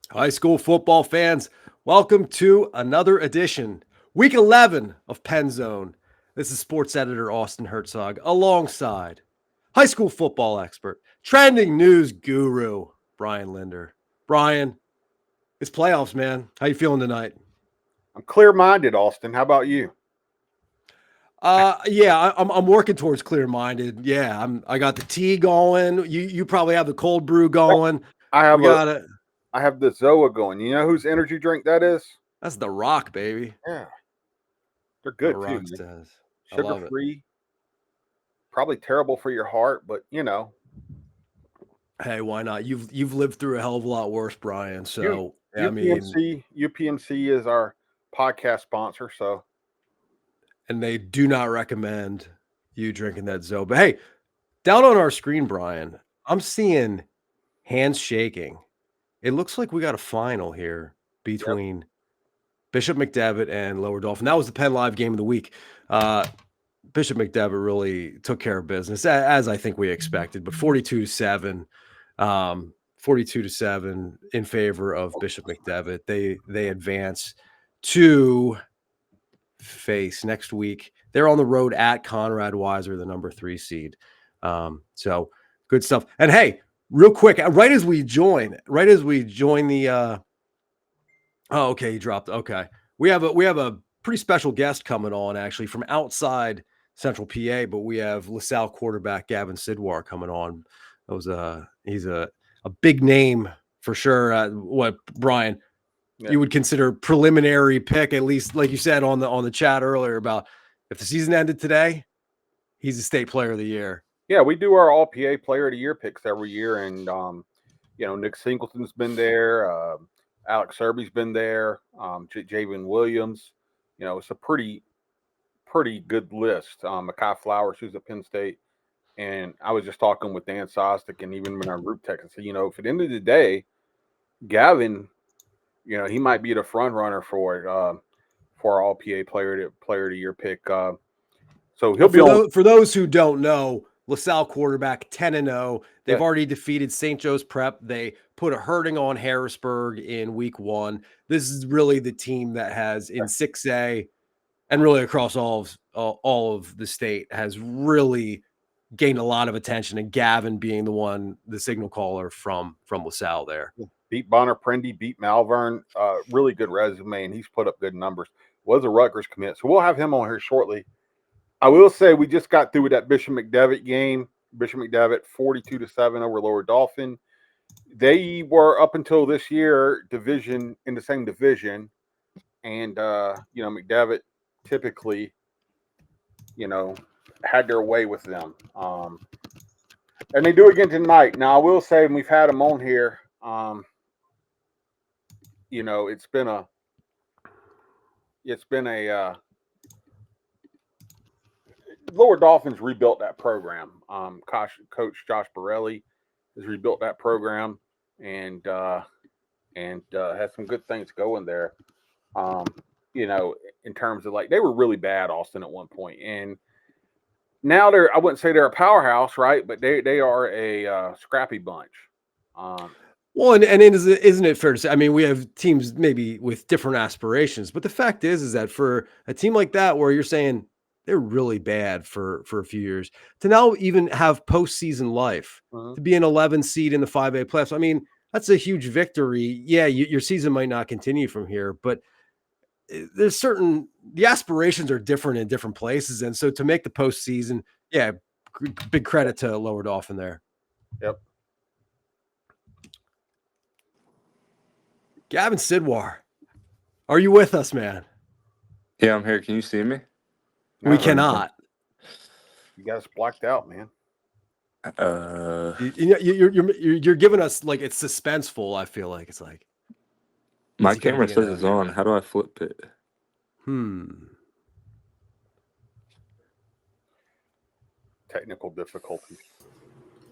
High school football fans, welcome to another edition, week 11 of PennZone. This is sports editor Austin Hertzog alongside high school football expert, trending news guru, Brian Linder. Brian, it's playoffs, man. How you feeling tonight? I'm clear-minded, Austin. How about you? I'm working towards clear-minded. Yeah, I got the tea going. You probably have the cold brew going. I have We got it. I have the Zoa going. You know whose energy drink that is? That's the Rock, baby. Yeah, they're The good too. Rock Man. says. I love it. Sugar-free. Probably terrible for your heart, but Hey, why not? You've lived through a hell of a lot worse, Brian. So I mean, UPMC is our podcast sponsor. So and they do not recommend you drinking that Zoe. But hey, down on our screen, Brian, I'm seeing hands shaking. It looks like we got a final here between Bishop McDevitt and Lower Dolphin. That was the PennLive game of the week. Bishop McDevitt really took care of business, as I think we expected, but 42-7. 42-7 in favor of Bishop McDevitt. They advance to face next week. They're on the road at Conrad Weiser, the number 3 seed. So good stuff. And hey, real quick, right as we join the oh, okay, he dropped. Okay. We have a pretty special guest coming on actually from outside Central PA, but we have LaSalle quarterback Gavin Sidwar coming on. He's a big name for sure. What, Brian, you would consider preliminary pick, at least like you said on the chat earlier about if the season ended today, he's a state player of the year. Yeah, we do our all PA player of the year picks every year, and Nick Singleton's been there, Alex Serby's been there, Javen Williams. It's a pretty good list. Makai Flowers, who's at Penn State. And I was just talking with Dan Sostek and even in our group text and said, if at the end of the day, Gavin, he might be the front runner for our all PA player of the year pick. So he'll be on. For those who don't know, LaSalle quarterback 10-0. They've already defeated St. Joe's Prep. They put a hurting on Harrisburg in week 1. This is really the team that has in 6A and really across all of the state has really gained a lot of attention, and Gavin being the signal caller from LaSalle there. Beat Bonner Prendy, beat Malvern, really good resume, and he's put up good numbers. Was a Rutgers commit, so we'll have him on here shortly. I will say we just got through with that Bishop McDevitt game. Bishop McDevitt 42-7 over Lower Dolphin. They were up until this year in the same division, and McDevitt typically, had their way with them. And they do again tonight. Now I will say, and we've had them on here. It's been a Lower Dolphins rebuilt that program. Coach Josh Borelli has rebuilt that program and has some good things going there. In terms of they were really bad, Austin, at one point, and now I wouldn't say they're a powerhouse, right? But they are a scrappy bunch. Well, and isn't it fair to say? I mean, we have teams maybe with different aspirations, but the fact is that for a team like that, where you're saying they're really bad for a few years, to now even have postseason life, to be an 11 seed in the 5A playoffs, I mean, that's a huge victory. Yeah, your season might not continue from here, but there's the aspirations are different in different places, and so to make the postseason, yeah, big credit to Lower Dolphin there. Yep. Gavin Sidwar, are you with us, man? Yeah, I'm here. Can you see me? We cannot. You guys blacked out, man. You're giving us it's suspenseful. I feel like it's like my camera says it's on. How do I flip it? Technical difficulties.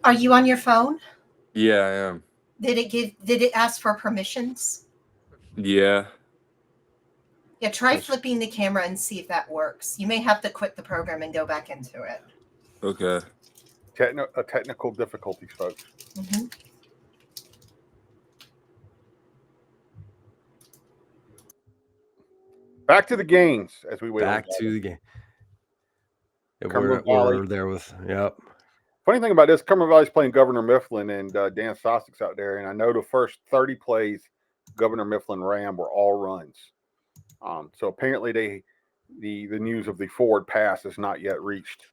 Are you on your phone? Yeah, I am. Did it ask for permissions? Yeah. Yeah, try flipping the camera and see if that works. You may have to quit the program and go back into it. Okay. Technical difficulties, folks. Mm-hmm. Back to the games as we wait. Back to the game. Yeah, Cumberland Valley. we're there with, yep. Funny thing about this, Cumberland Valley's playing Governor Mifflin and Dan Sosnick's out there, and I know the first 30 plays Governor Mifflin ran were all runs. So apparently the news of the forward pass has not yet reached.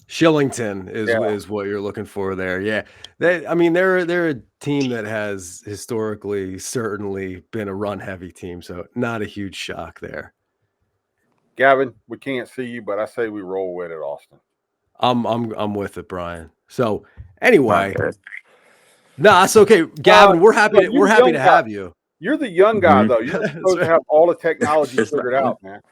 Shillington is what you're looking for there. Yeah. They're a team that has historically certainly been a run heavy team, so not a huge shock there. Gavin, we can't see you, but I say we roll with it, Austin. I'm with it, Brian. So anyway, Okay. no, that's okay. Gavin, we're happy you're the to young have you. You're the young guy, Mhm. though. You're supposed to have all the technology It's figured not- out, man.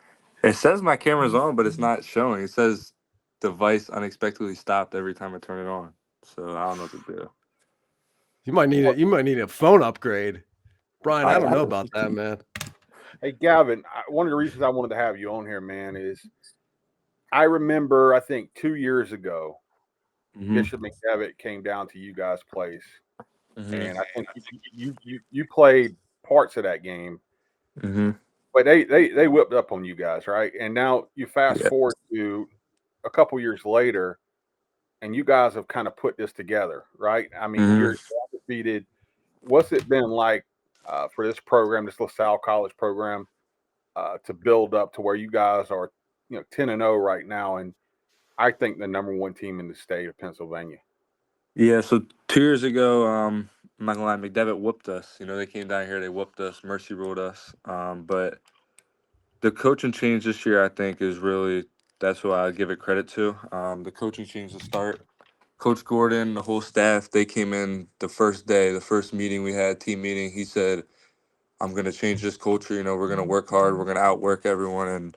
It says my camera's on, but it's not showing. It says device unexpectedly stopped every time I turn it on. So I don't know what to do. You might need a phone upgrade. Brian, I don't I- know about that, man. Hey, Gavin, one of the reasons I wanted to have you on here, man, is I remember, I think 2 years ago, Mhm. Bishop McDevitt came down to you guys' place, Mhm. and I think you played parts of that game, Mhm. but they whipped up on you guys, right? And now you fast Yeah. forward to a couple years later, and you guys have kind of put this together, right? I mean, Mhm. you're undefeated. What's it been like for this program, this LaSalle College program, to build up to where you guys are, 10-0 right now, and I think the number one team in the state of Pennsylvania. Yeah, so 2 years ago, I'm not gonna lie, McDevitt whooped us. They came down here, they whooped us, mercy ruled us. But the coaching change this year, I think, is really that's what I give it credit to. The coaching change to start. Coach Gordon, the whole staff, they came in the first day, the first meeting we had, team meeting. He said, "I'm gonna change this culture. We're gonna work hard. We're gonna outwork everyone, and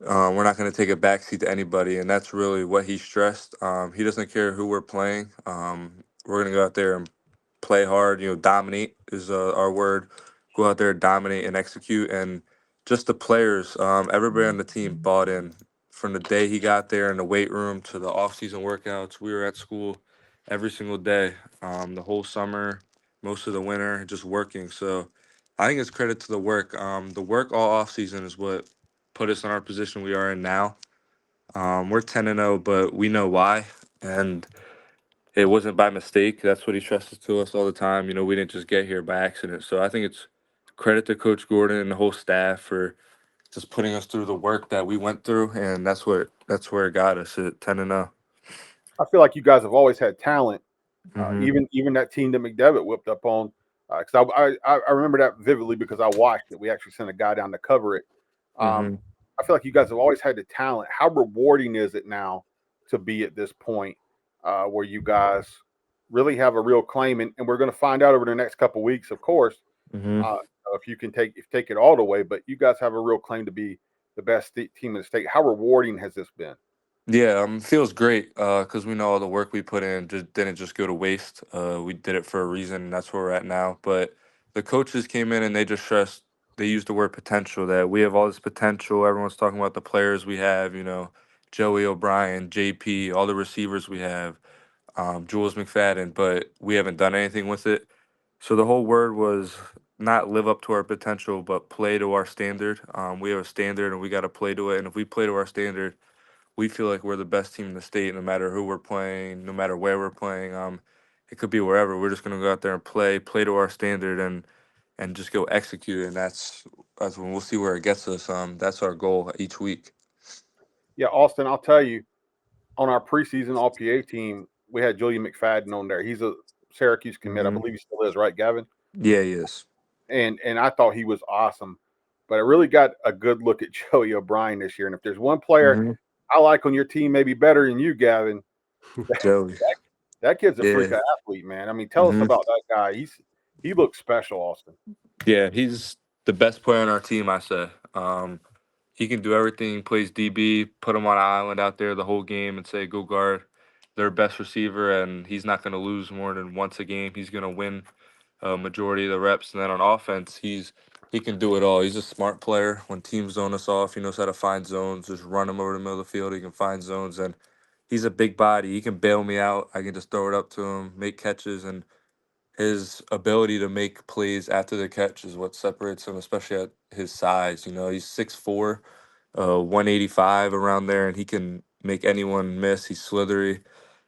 we're not going to take a backseat to anybody," and that's really what he stressed. He doesn't care who we're playing. We're going to go out there and play hard. Dominate is our word. Go out there, dominate, and execute. And just the players, everybody on the team bought in. From the day he got there in the weight room to the off-season workouts, we were at school every single day, the whole summer, most of the winter, just working. So I think it's credit to the work. The work all off-season is what put us in our position we are in now. We're 10-0, but we know why, and it wasn't by mistake. That's what he stresses to us all the time. We didn't just get here by accident. So I think it's credit to Coach Gordon and the whole staff for just putting us through the work that we went through, and that's where it got us at 10-0. I feel like you guys have always had talent, Mhm. even that team that McDevitt whipped up on. Because I remember that vividly because I watched it. We actually sent a guy down to cover it. Mhm. I feel like you guys have always had the talent. How rewarding is it now to be at this point where you guys really have a real claim? And we're going to find out over the next couple of weeks, of course, Mhm. if you can take it all the way. But you guys have a real claim to be the best team in the state. How rewarding has this been? Yeah, feels great because we know all the work we put in didn't just go to waste. We did it for a reason, and that's where we're at now. But the coaches came in and they just stressed, they used the word potential, that we have all this potential. Everyone's talking about the players we have, Joey O'Brien, JP, all the receivers we have, Jules McFadden, but we haven't done anything with it. So the whole word was not live up to our potential, but play to our standard. We have a standard and we got to play to it. And if we play to our standard, we feel like we're the best team in the state, no matter who we're playing, no matter where we're playing. It could be wherever. We're just gonna go out there and play to our standard, and just go execute. And that's when we'll see where it gets us. That's our goal each week. Yeah, Austin, I'll tell you, on our preseason All PA team, we had Julian McFadden on there. He's a Syracuse commit. I Mhm. believe he still is, right, Gavin? Yeah, he is. And I thought he was awesome. But I really got a good look at Joey O'Brien this year. And if there's one player Mhm. I like on your team, maybe better than you, Gavin, Joey. that kid's a freak Yeah. of athlete, man. I mean, tell us Mhm. about that guy. He looks special, Austin. Yeah, he's the best player on our team, I say. He can do everything. Plays DB, put him on an island out there the whole game and say, go guard their best receiver, and he's not going to lose more than once a game. He's going to win a majority of the reps. And then on offense, he can do it all. He's a smart player. When teams zone us off, he knows how to find zones. Just run him over the middle of the field. He can find zones, and he's a big body. He can bail me out. I can just throw it up to him, make catches, and his ability to make plays after the catch is what separates him, especially at his size. You know, he's 6'4", 185 around there, and he can make anyone miss. He's slithery,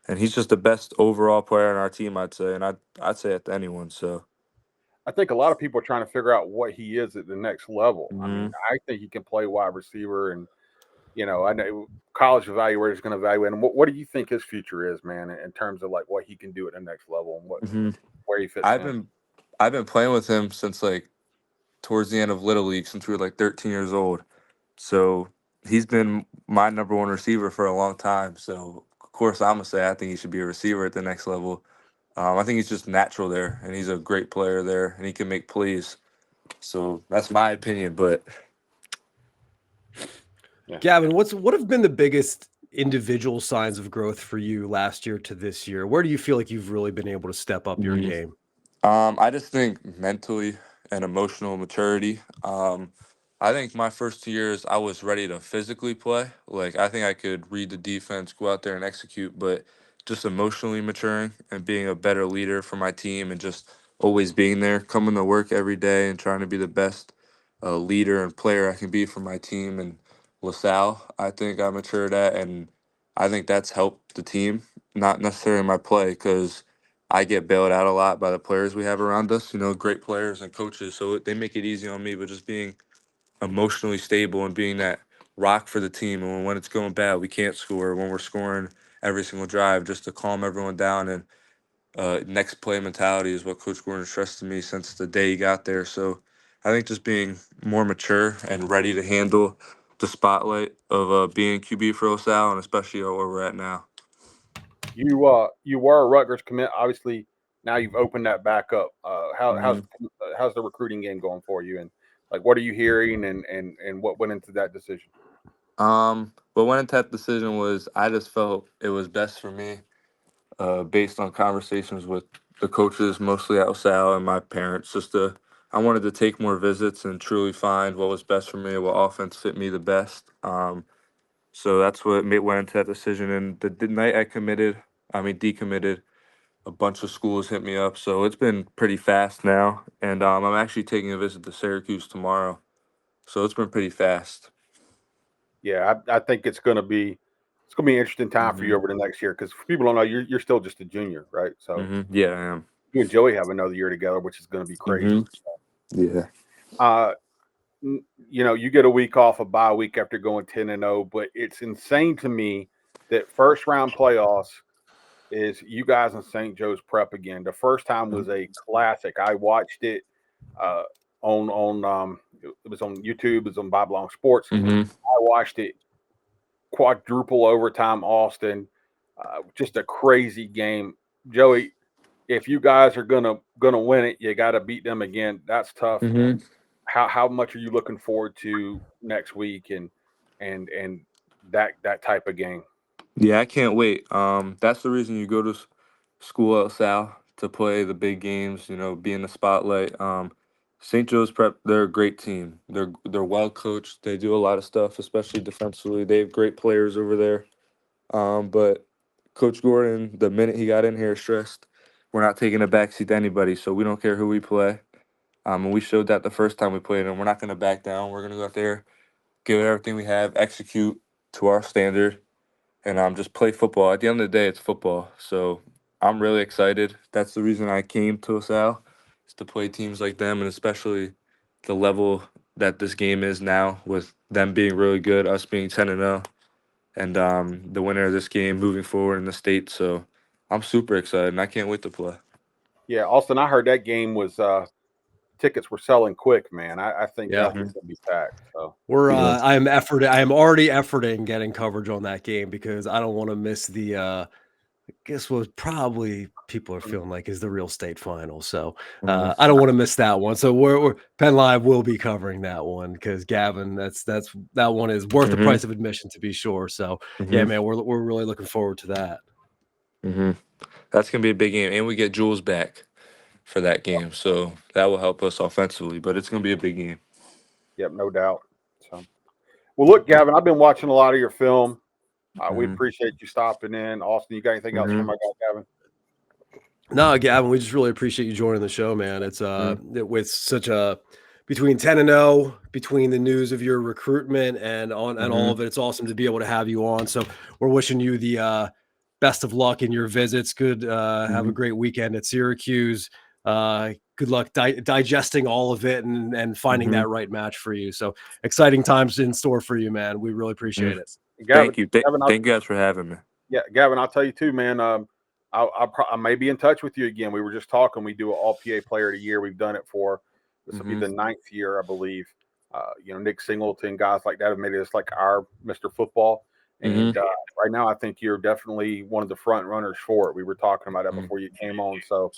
and he's just the best overall player on our team, I'd say, and I'd say it to anyone. So, I think a lot of people are trying to figure out what he is at the next level. I mean, mhm. I think he can play wide receiver, and I know college evaluators going to evaluate him. What do you think his future is, man, in terms of like what he can do at the next level and Mhm. where he fits I've in? been I've been playing with him since like towards the end of Little League, since we were like 13 years old. So he's been my number one receiver for a long time. So of course I'm gonna say I think he should be a receiver at the next level. I think he's just natural there, and he's a great player there, and he can make plays. So that's my opinion. But Yeah. Gavin, what have been the biggest individual signs of growth for you last year to this year? Where do you feel like you've really been able to step up your Mhm. game? I just think mentally and emotional maturity. I think my first 2 years I was ready to physically play. Like I think I could read the defense, go out there and execute, but just emotionally maturing and being a better leader for my team and just always being there, coming to work every day and trying to be the best leader and player I can be for my team and LaSalle. I think I matured at, and I think that's helped the team, not necessarily my play, because I get bailed out a lot by the players we have around us, great players and coaches. So they make it easy on me, but just being emotionally stable and being that rock for the team. And when it's going bad, we can't score. When we're scoring every single drive, just to calm everyone down. And next play mentality is what Coach Gordon stressed to me since the day he got there. So I think just being more mature and ready to handle the spotlight of being QB for LaSalle, and especially where we're at now. You were a Rutgers commit. Obviously, now you've opened that back up. Mhm. How's the recruiting game going for you? And like, what are you hearing? And what went into that decision? But when that decision was, I just felt it was best for me, based on conversations with the coaches, mostly at LaSalle, and my parents. I wanted to take more visits and truly find what was best for me, what offense fit me the best. So that's what went into that decision. And the night decommitted, a bunch of schools hit me up. So it's been pretty fast now, and I'm actually taking a visit to Syracuse tomorrow. So it's been pretty fast. Yeah, I think it's gonna be an interesting time for you Hmm. over the next year because people don't know you're still just a junior, right? So Yeah, I am. you and Joey have another year together, which is going to be crazy. Hmm. Yeah. Uh, you get a week off, a bye week after going 10-0, but it's insane to me that first round playoffs is you guys in St. Joe's Prep again. The first time was a classic. I watched it uh, on it was on YouTube. It was on Bob Long Sports. Hmm. I watched it quadruple overtime. Austin, just a crazy game. Joey, if you guys are gonna win it, you got to beat them again. That's tough. Hmm. How much are you looking forward to next week and that type of game? Yeah, I can't wait. That's the reason you go to school at Sal, to play the big games. Be in the spotlight. St. Joe's Prep, they're a great team. They're well coached. They do a lot of stuff, especially defensively. They have great players over there. But Coach Gordon, the minute he got in here, stressed we're not taking a backseat to anybody. So we don't care who we play. And we showed that the first time we played, and we're not going to back down. We're going to go out there, give it everything we have, execute to our standard, and just play football. At the end of the day, it's football. So I'm really excited. That's the reason I came to LaSalle, is to play teams like them, and especially the level that this game is now, with them being really good, us being 10-0, and the winner of this game moving forward in the state. So I'm super excited, and I can't wait to play. Yeah, Austin, I heard that game was tickets were selling quick, man. I think Yeah. that was gonna be packed. So Yeah. I am already efforting getting coverage on that game because I don't want to miss the I guess what probably people are feeling like is the real state final. So Mhm. I don't want to miss that one. So we're Penn Live will be covering that one because Gavin, that one is worth the Mhm. price of admission to be sure. So yeah, Mhm. man, we're really looking forward to that. Mhm. That's gonna be a big game, and we get Jules back for that game, so that will help us offensively. But it's gonna be a big game. yep, no doubt. So well, look, Gavin, I've been watching a lot of your film. We Mhm. appreciate you stopping in. Austin, you got anything else for Mhm. my guy, Gavin? No, Gavin, we just really appreciate you joining the show, man. It's with such a between 10-0, between the news of your recruitment and all of it, it's awesome to be able to have you on. So we're wishing you the best of luck in your visits. Good, have a great weekend at Syracuse. Good luck digesting all of it and finding that right match for you. So exciting times in store for you, man. We really appreciate it. Gavin, Thank you. Gavin, Thank you guys for having me. Yeah, Gavin, I'll tell you too, man. I may be in touch with you again. We were just talking. We do an All PA Player of the Year. We've done it for this will be the 9th year, I believe. Nick Singleton, guys like that have made this like our Mr. Football. And right now, I think you're definitely one of the front runners for it. We were talking about that before you came on. So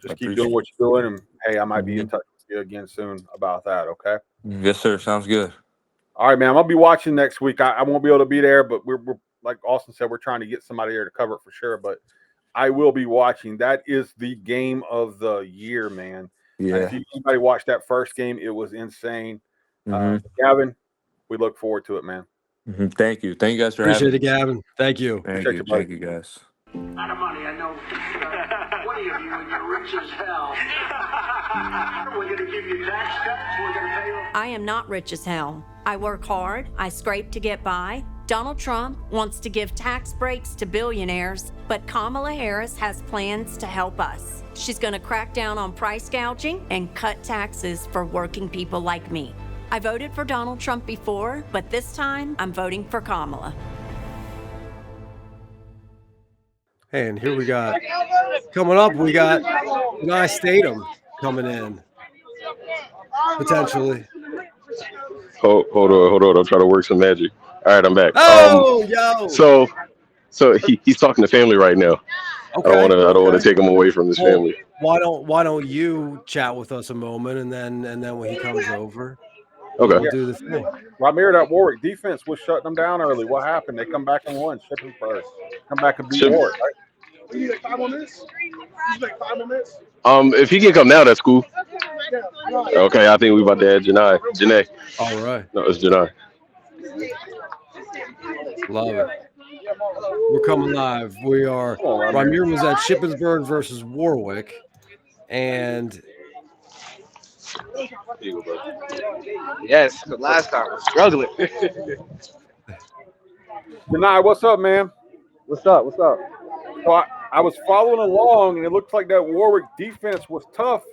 just keep doing what you're doing. And hey, I might be in touch with you again soon about that. Okay. Yes, sir. Sounds good. All right, man. I'll be watching next week. I won't be able to be there, but we're like Austin said, we're trying to get somebody there to cover it for sure. But I will be watching. That is the game of the year, man. Yeah. If anybody watched that first game, it was insane. Gavin, we look forward to it, man. Thank you. Thank you guys for Appreciate having it, Gavin. Thank you. Thank you. Thank you, guys. Out of money, I know 20 of you, and you're rich as hell. We're going to give you tax cuts. We're going to pay you. I am not rich as hell. I work hard. I scrape to get by. Donald Trump wants to give tax breaks to billionaires, but Kamala Harris has plans to help us. She's going to crack down on price gouging and cut taxes for working people like me. I voted for Donald Trump before, but this time I'm voting for Kamala. Hey, and here we got coming up. We got Nye Statham coming in potentially. Hold on. I'm trying to work some magic. All right, I'm back. Oh, yo. So he's talking to family right now. Okay. I don't want to take him away from his family. Why don't you chat with us a moment and then when he comes over, okay, we'll do the thing. Ramir, that Warwick defense was shutting them down early. What happened? They come back and won. Shipping first. Come back and beat Warwick, right? You need like 5 more minutes? You need like 5 more minutes? If he can come now, that's cool. Okay, I think we about to add Janae. All right. No, it's Janae. Love it. We're coming live. We are. Ramir was at Shippensburg versus Warwick, and Yes, but last time I was struggling. Denai, what's up, man? What's up? Well, I was following along, and it looked like that Warwick defense was tough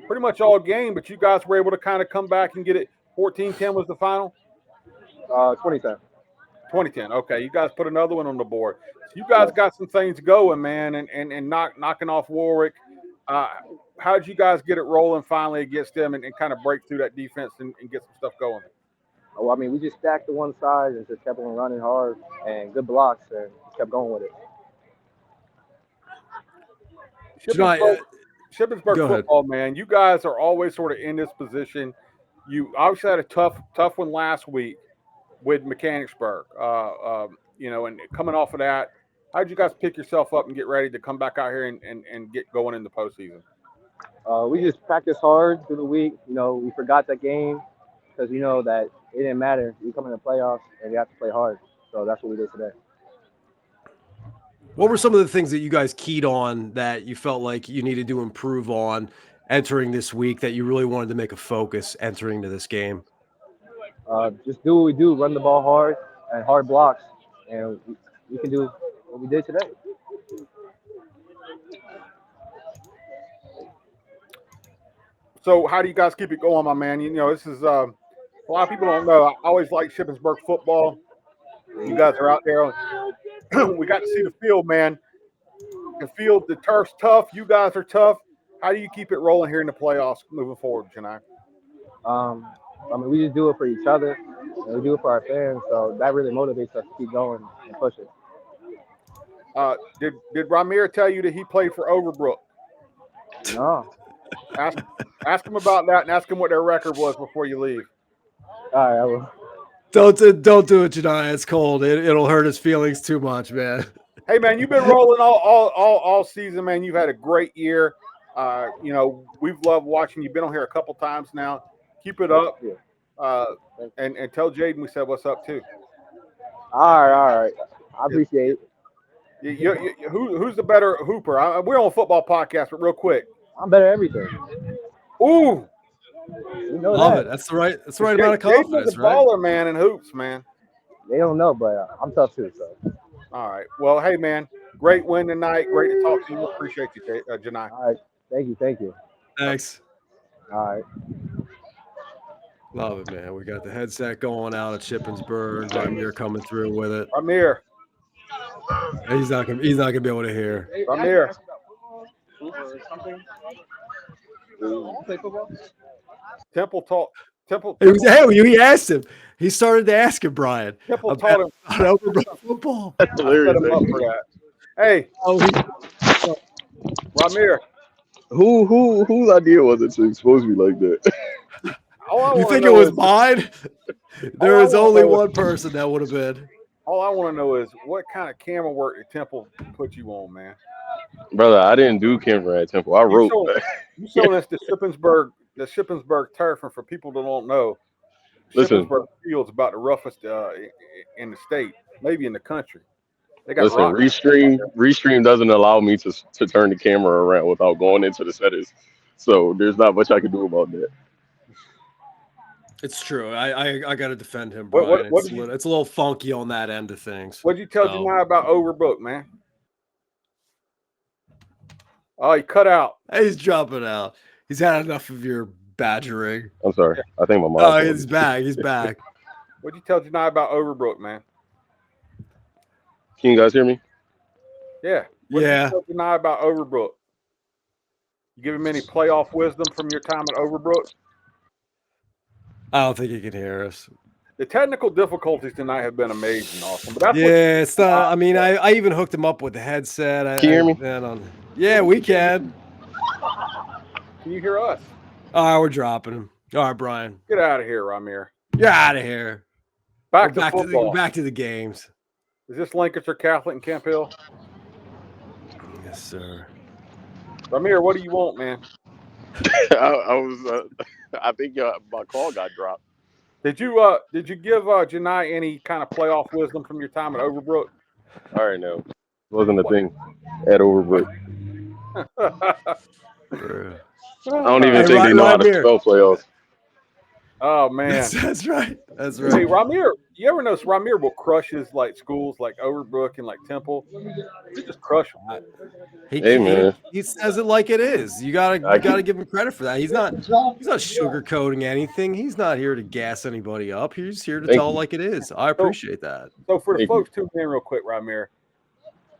pretty much all game, but you guys were able to kind of come back and get it. 14-10 was the final? 2010. 2010. Okay, you guys put another one on the board. So you guys got some things going, man, and knocking off Warwick. How did you guys get it rolling finally against them and kind of break through that defense and get some stuff going? Oh, I mean, we just stacked to one side and just kept on running hard and good blocks and kept going with it. Shippensburg football, man, you guys are always sort of in this position. You obviously had a tough one last week with Mechanicsburg, and coming off of that, how did you guys pick yourself up and get ready to come back out here and get going in the postseason? We just practiced hard through the week. We forgot that game because we know that it didn't matter. We come in the playoffs and we have to play hard. So that's what we did today. What were some of the things that you guys keyed on that you felt like you needed to improve on entering this week that you really wanted to make a focus entering to this game? Just do what we do, run the ball hard and hard blocks, and we can do what we did today. So how do you guys keep it going, my man? This is a lot of people don't know. I always like Shippensburg football. You guys are out there. We got to see the field, man. The turf's tough. You guys are tough. How do you keep it rolling here in the playoffs moving forward, Janai? We just do it for each other, and we do it for our fans. So that really motivates us to keep going and push it. Did Ramir tell you that he played for Overbrook? No. Ask him about that and ask him what their record was before you leave. All right, I will. Don't do it, Janai. It's cold. It'll hurt his feelings too much, man. Hey, man, you've been rolling all season, man. You've had a great year. We've loved watching you. Been on here a couple times now. Keep it up. And tell Jaden we said what's up too. All right. I appreciate it. Who's the better hooper? We're on a football podcast, but real quick. I'm better at everything. Ooh, You know Love that. it. That's the right amount of Jason's confidence, a right? baller, man, in hoops, man. They don't know, but I'm tough too. So. All right. Well, hey, man, great win tonight. Great to talk to you. Appreciate you, Janai. All right. Thank you. Thanks. All right. Love it, man. We got the headset going out at Shippensburg. Ramir coming through with it. Ramir. He's not gonna be able to hear. Ramir. Temple talk. He asked him. He started to ask him, Brian. Temple taught him about football. That's I set hilarious. him up for that. Hey, Ramir. Whose idea was it to expose me like that? You think it was mine? There is only one person that would have been. All I want to know is what kind of camera work did Temple put you on, man? Brother, I didn't do camera at Temple. I wrote. You showed us the Shippensburg turf, and for people that don't know, Listen. Shippensburg Field's about the roughest in the state, maybe in the country. They got Listen, rock. Restream doesn't allow me to turn the camera around without going into the settings. So there's not much I can do about that. It's true. I got to defend him, Brian. It's a little funky on that end of things. What'd you tell Janai about Overbook, man? Oh, he cut out. He's dropping out. He's had enough of your badgering. I'm sorry. I think my mom. Oh, he's back. He's back. What'd you tell Janai about Overbrook, man? Can you guys hear me? Yeah. What'd you tell Janai about Overbrook? You give him any playoff wisdom from your time at Overbrook? I don't think he can hear us. The technical difficulties tonight have been amazing, awesome. But that's it's not. I mean, I even hooked him up with the headset. Can you hear me? Yeah, we can. Can you hear us? All right, we're dropping him. All right, Brian. Get out of here, Ramir. You're out of here. Back to football. Back to the games. Is this Lancaster Catholic in Camp Hill? Yes, sir. Ramir, what do you want, man? I think my call got dropped. Did you give Janai any kind of playoff wisdom from your time at Overbrook? All right, no. It wasn't a thing at Overbrook. I don't even think they know how to spell playoffs. Oh man, that's right. That's right. Hey, Ramir, you ever notice Ramir will crush his schools like Overbrook and like Temple? He just crush them. He says it like it is. You gotta give him credit for that. He's not sugarcoating anything. He's not here to gas anybody up. He's here to tell it like it is. I appreciate that. So for the folks tuning in real quick, Ramir,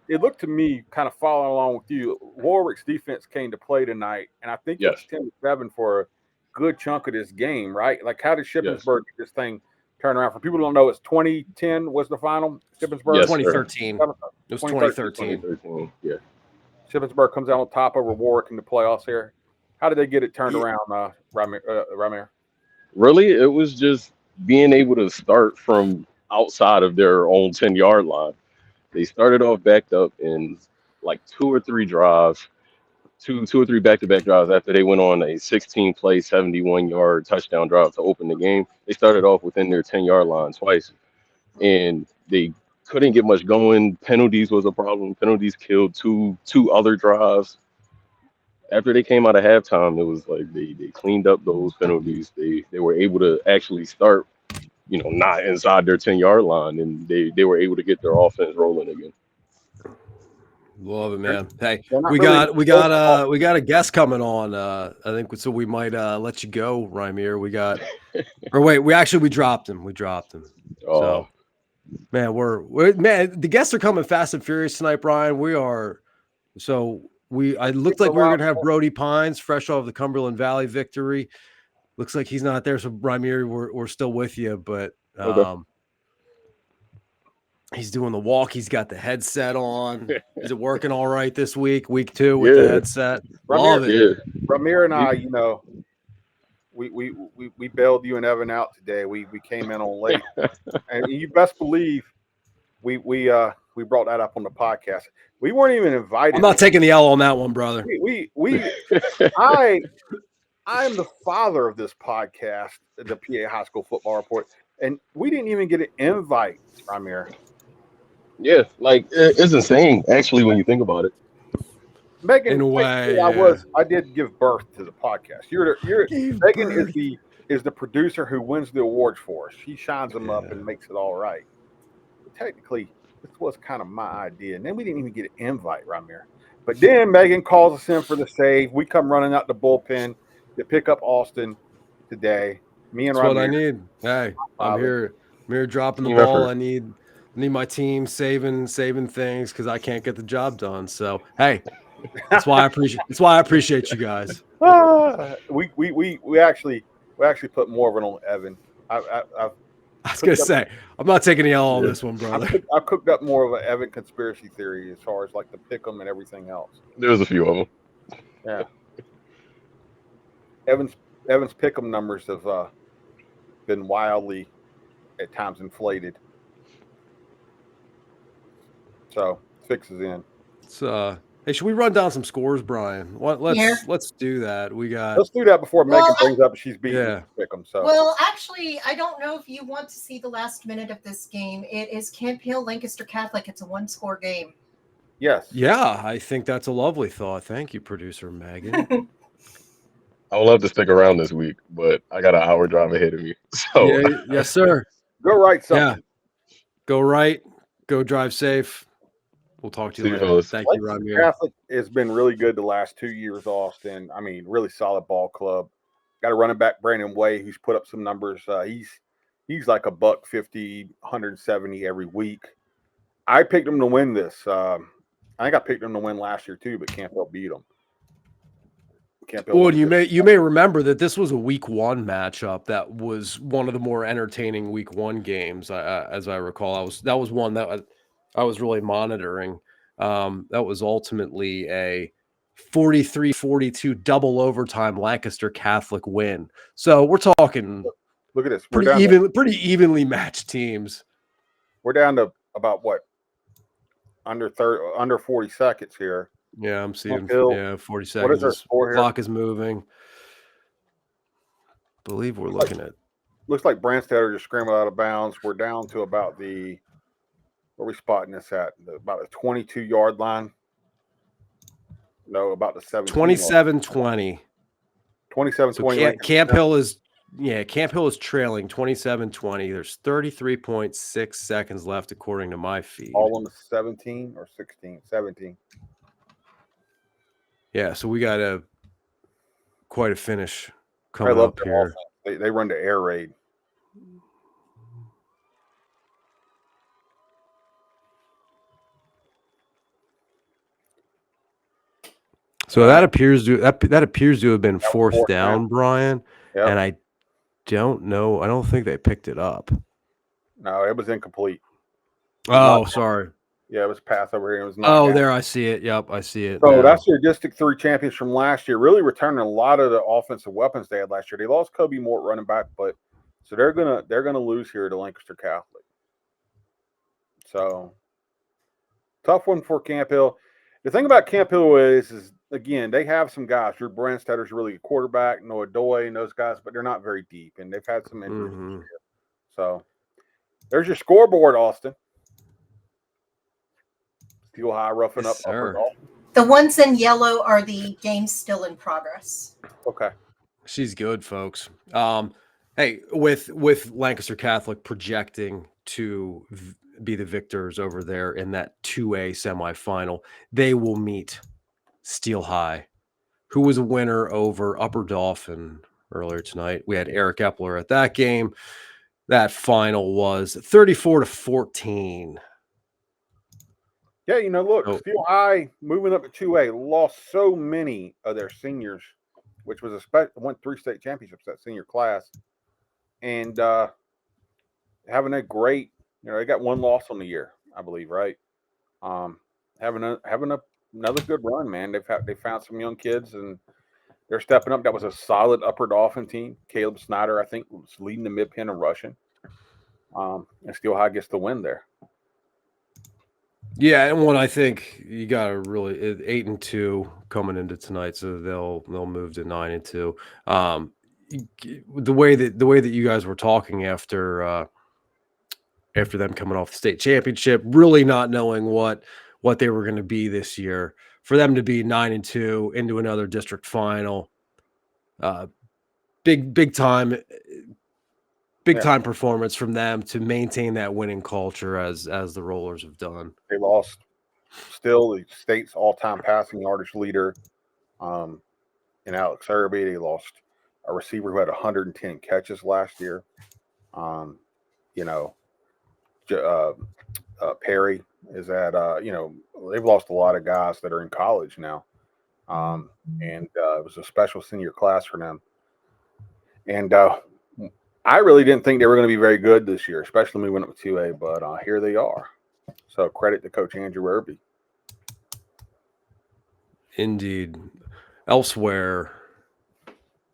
it looked to me, kind of following along with you, Warwick's defense came to play tonight, and I think it's 10-7 for a good chunk of this game, right? Like, how did Shippensburg get this thing turn around? For people who don't know, it's 2010 was the final. Shippensburg? 2013. It was 2013. Yeah. Shippensburg comes out on top over Warwick in the playoffs here. How did they get it turned around, Ramir? Really, it was just being able to start from outside of their own 10-yard line. They started off backed up in like 2 or 3 drives, two or three back-to-back drives after they went on a 16-play, 71-yard touchdown drive to open the game. They started off within their 10-yard line twice, and they couldn't get much going. Penalties was a problem. Penalties killed two other drives. After they came out of halftime, it was like they cleaned up those penalties. They were able to actually start, not inside their 10-yard line, and they were able to get their offense rolling again. Love it, man. Hey, we got a guest coming on. I think so. We might let you go, Ramir. We dropped him. Oh. So, man, the guests are coming fast and furious tonight, Brian. We are. So I looked like we were gonna have Brody Pines, fresh off the Cumberland Valley victory. Looks like he's not there. So Ramir, we're still with you, but he's doing the walk. He's got the headset on. Is it working all right this week? Week 2 with the headset. Love it. Yeah. Ramir and I, we bailed you and Evan out today. We came in on late, and you best believe we brought that up on the podcast. We weren't even invited. I'm not taking the L on that one, brother. I'm the father of this podcast, the PA High School Football Report, and we didn't even get an invite, Ramir. Yeah, like it's insane actually when you think about it. Megan, In a technically, way, yeah. I did give birth to the podcast. Gave Megan birth. is the producer who wins the awards for us. She shines them up Yeah. and makes it all right. But technically, this was kind of my idea, and then we didn't even get an invite, Ramir. But then Megan calls us in for the save. We come running out the bullpen to pick up Austin today. Me and That's what I Ramir. need. Hey, I'm Pilot. here. I'm here dropping the Team ball. effort. I need my team saving things because I can't get the job done. So hey, that's why I appreciate you guys. We actually put more of it on Evan. I've I was gonna say I'm not taking the L on Yeah. this one, brother. I cooked up more of an Evan conspiracy theory as far as like the pick'em and everything else. There's a few of them. Yeah, Evan's pick'em numbers have been wildly at times inflated. So fix is in. It's hey, should we run down some scores, Brian? Yeah. Let's do that. We got Let's do that before Well, Megan brings up she's beating Yeah. pick'em. So Well, actually, I don't know if you want to see the last minute of this game. It is Camp Hill, Lancaster Catholic. It's a one-score game. yes, yeah, I think that's a lovely thought. Thank you, producer Megan. I would love to stick around this week, but I got an hour drive ahead of me. So Yeah, yes, sir. go right something. Yeah. Go right. Go drive safe. We'll talk to you See you, later. fellas. Thank you, Lancaster Ramir. Catholic has been really good the last 2 years, Austin. I mean, really solid ball club. Got a running back, Brandon Way, who's put up some numbers. He's like a $150, 170 every week. I picked him to win this. I think I picked him to win last year too, but Campbell beat him. Campbell Well, won you this. may remember that this was a week one matchup. That was one of the more entertaining week one games, as I recall. That was one that I was really monitoring. That was ultimately a 43-42 double overtime Lancaster Catholic win. So we're talking Look at this. We're pretty evenly matched teams. down to about what? Under 40 seconds here. Yeah, I'm seeing. Hill. Yeah, 40 What is seconds. our score here? Clock is moving. Believe we're looking at. Looks like Branstetter just scrambled out of bounds. We're down to about where are we spotting this at? About the 22-yard line. No, about the 17. 27-20. 27-20. So Camp Hill is trailing 27-20. There's 33.6 seconds left according to my feed. All on the 17 or 16? 17. Yeah, so we got quite a finish I coming love up their here. offense. They run the air raid. So that appears to have been fourth down, Brian. Yep. And I don't know. I don't think they picked it up. No, it was incomplete. Oh, sorry. Yeah, it was pass over here. It was not. Oh, down. there I see it. Yep, I see it. So now. that's their District 3 champions from last year. Really returning a lot of the offensive weapons they had last year. They lost Kobe Mort running back, but so they're gonna lose here to Lancaster Catholic. So tough one for Camp Hill. The thing about Camp Hill is again, they have some guys. Drew Branstetter's really a quarterback, Noah Doy and those guys, but they're not very deep, and they've had some injuries this year. So there's your scoreboard, Austin. Steel High roughing up. Upper Dolphin. The ones in yellow are the games still in progress. Okay. She's good, folks. Hey, with Lancaster Catholic projecting to be the victors over there in that 2A semifinal, they will meet Steel High, who was a winner over Upper Dolphin earlier tonight. We had Eric Epler at that game. That final was 34-14. Yeah, look, Steel High moving up to 2A lost so many of their seniors, which was won 3 state championships that senior class, and having a great, they got 1 loss on the year, I believe, right? Having another good run, man. They found some young kids and they're stepping up. That was a solid Upper Dolphin team. Caleb Snyder, I think, was leading the Mid-Penn in rushing, and Steel High gets the win there. Yeah, and one I think you got to really 8-2 coming into tonight, so they'll move to 9-2. The way that you guys were talking after after them coming off the state championship, really not knowing what they were going to be this year. For them to be 9-2 into another district final, big time performance from them to maintain that winning culture as the Rollers have done. They lost still the state's all-time passing yardage leader in Alex Irby. They lost a receiver who had 110 catches last year. Perry is at they've lost a lot of guys that are in college now. And it was a special senior class for them. And I really didn't think they were going to be very good this year, especially when we went up to 2A, but here they are. So credit to Coach Andrew Irby. Indeed. Elsewhere,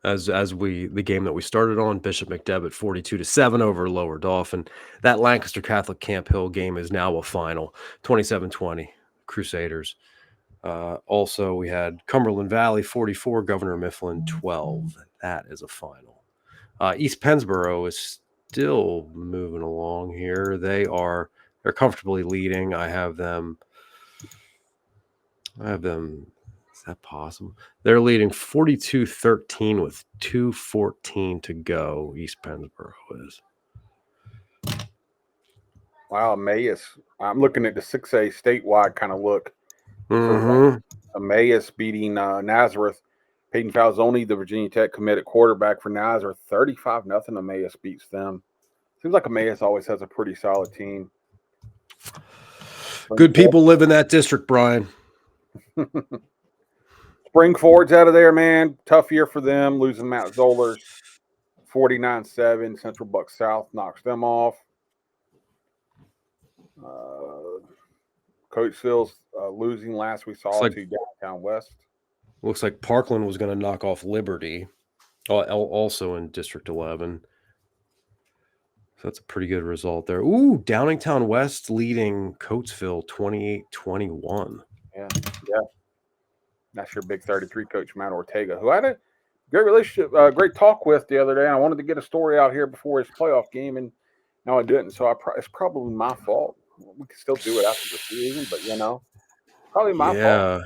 as the game that we started on, Bishop McDevitt 42-7 over Lower Dauphin. That Lancaster Catholic Camp Hill game is now a final, 27-20 Crusaders. Also, we had Cumberland Valley 44, Governor Mifflin 12. That is a final. East Pennsboro is still moving along here. They're comfortably leading. I have them. Is that possible? They're leading 42-13 with 2:14 to go. East Pennsboro is. Wow, Emmaus. I'm looking at the 6A statewide kind of look. Mm-hmm. Emmaus beating Nazareth. Peyton Falzoni, the Virginia Tech committed quarterback for Nazareth, 35-0. Emmaus beats them. Seems like Emmaus always has a pretty solid team. Good people live in that district, Brian. Spring Ford's out of there, man. Tough year for them, losing Matt Zollers 49-7. Central Buck South knocks them off. Coatesville's losing last we saw to Downtown West. Looks like Parkland was going to knock off Liberty, also in District 11. So that's a pretty good result there. Ooh, Downingtown West leading Coatesville 28-21. Yeah. That's your big 33 coach, Matt Ortega, who I had a great relationship, great talk with the other day. And I wanted to get a story out here before his playoff game, and now I didn't. So it's probably my fault. We can still do it after the season, but probably my fault. Yeah,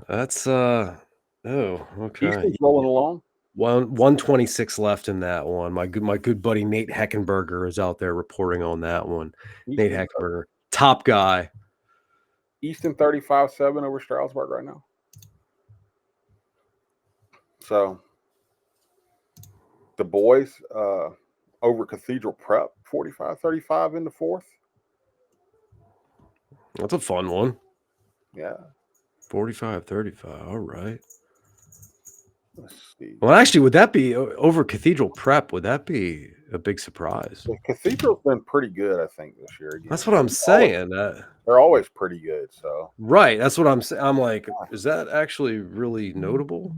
that's okay. Houston's rolling along. 126 left in that one. My good buddy Nate Heckenberger is out there reporting on that one. Nate Heckenberger, top guy. Easton 35-7 over Stroudsburg right now. So the boys over Cathedral Prep 45-35 in the fourth. That's a fun one. Yeah. 45-35. All right. Let's see. Well, actually, would that be over Cathedral Prep? Would that be a big surprise? The Cathedral's been pretty good, I think, this year. Again. That's what I'm saying. They're always pretty good. So right. That's what I'm saying. I'm like, is that actually really notable?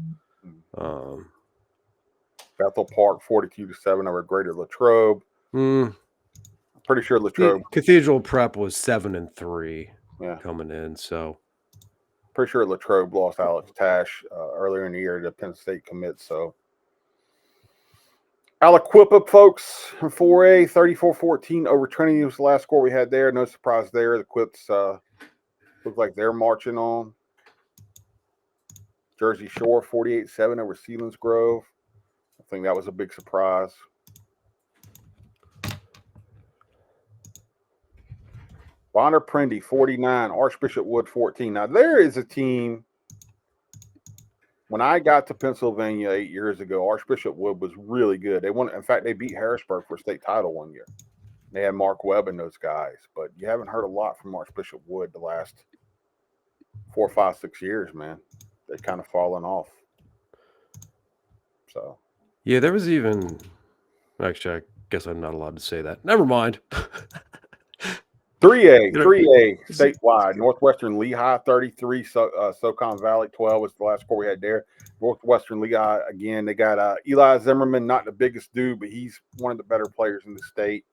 Bethel Park 42-7 over Greater Latrobe. Pretty sure Latrobe. Cathedral Prep was 7-3 coming in. So pretty sure Latrobe lost Alex Tash earlier in the year to Penn State commit. So Aliquippa, folks, 4A 34-14 over Trinity was the last score we had there. No surprise there. The Quips look like they're marching on. Jersey Shore 48-7 over Sealands Grove. I think that was a big surprise. Bonner Prendy 49, Archbishop Wood 14. Now there is a team. When I got to Pennsylvania 8 years ago, Archbishop Wood was really good. They won. In fact, they beat Harrisburg for a state title one year. They had Mark Webb and those guys, but you haven't heard a lot from Archbishop Wood the last 4, 5, 6 years, man. They've kind of fallen off. So, yeah, there was even. Actually, I guess I'm not allowed to say that. Never mind. 3A statewide. Northwestern Lehigh 33, SoCon Valley 12 was the last score we had there. Northwestern Lehigh, again, they got Eli Zimmerman, not the biggest dude, but he's one of the better players in the state.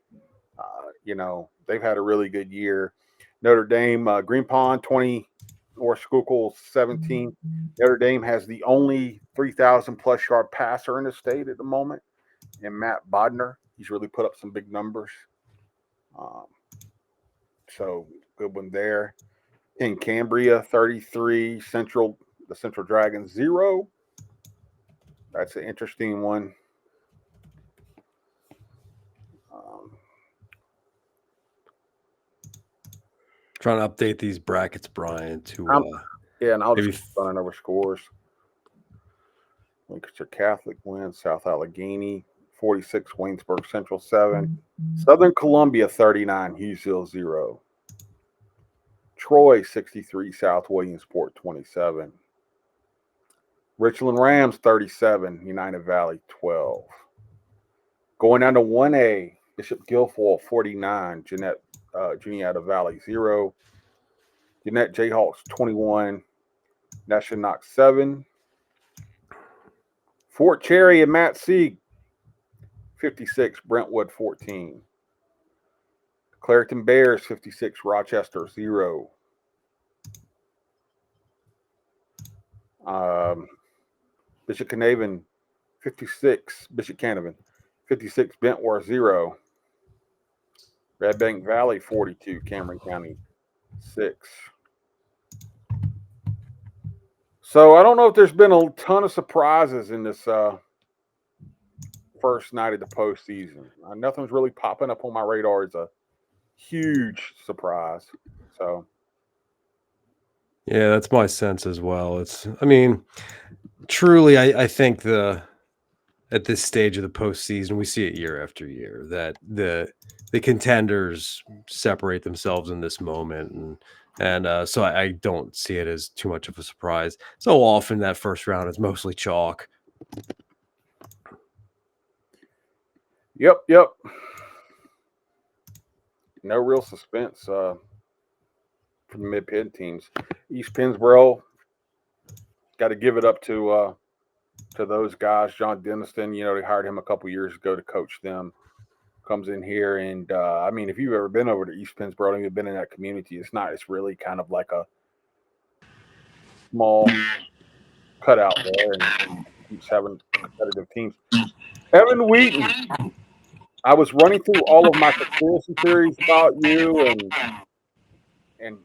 They've had a really good year. Notre Dame, Green Pond 20, or Schuylkill 17. Notre Dame has the only 3,000-plus yard passer in the state at the moment, and Matt Bodner. He's really put up some big numbers. So good one there. In Cambria, 33. The Central Dragons 0. That's an interesting one. Trying to update these brackets, Brian, to and I'll maybe just run over scores. Lancaster Catholic wins. South Allegheny 46. Waynesburg Central 7. Southern Columbia 39. Hughesville 0. Troy 63. South Williamsport 27. Richland Rams 37. United Valley 12. Going down to 1A, Bishop Guilfoyle 49. Juniata Valley 0. Jeanette Jayhawks 21. Neshonoc 7. Fort Cherry and Matt Sieg 56. Brentwood 14. Clareton Bears 56. Rochester 0. Bishop Canevin 56. Bishop Canevin 56. Bentworth 0. Red Bank Valley 42. Cameron County 6. So I don't know if there's been a ton of surprises in this first night of the postseason. Nothing's really popping up on my radar as a huge surprise. So yeah, that's my sense as well. Truly, I think at this stage of the postseason, we see it year after year that the contenders separate themselves in this moment, and so I don't see it as too much of a surprise. So often that first round is mostly chalk. Yep. No real suspense for the Mid-Penn teams. East Pennsboro, got to give it up to those guys. John Denniston, they hired him a couple years ago to coach them. Comes in here, and if you've ever been over to East Pennsboro and you've been in that community, it's really kind of like a small cutout there, and keeps having competitive teams. Evan Wheaton, I was running through all of my conspiracy theories about you, and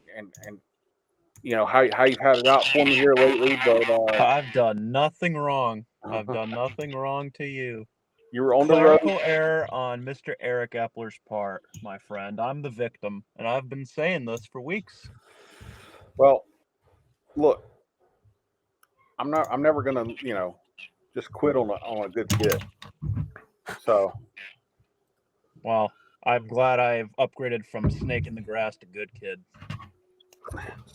how you've had it out for me here lately, but I've done nothing wrong. I've done nothing wrong to you. You were on the road. Clerical error on Mr. Eric Epler's part, my friend. I'm the victim, and I've been saying this for weeks. Well, look, I'm never gonna, just quit on a good kid. So, well, I'm glad I've upgraded from snake in the grass to good kid.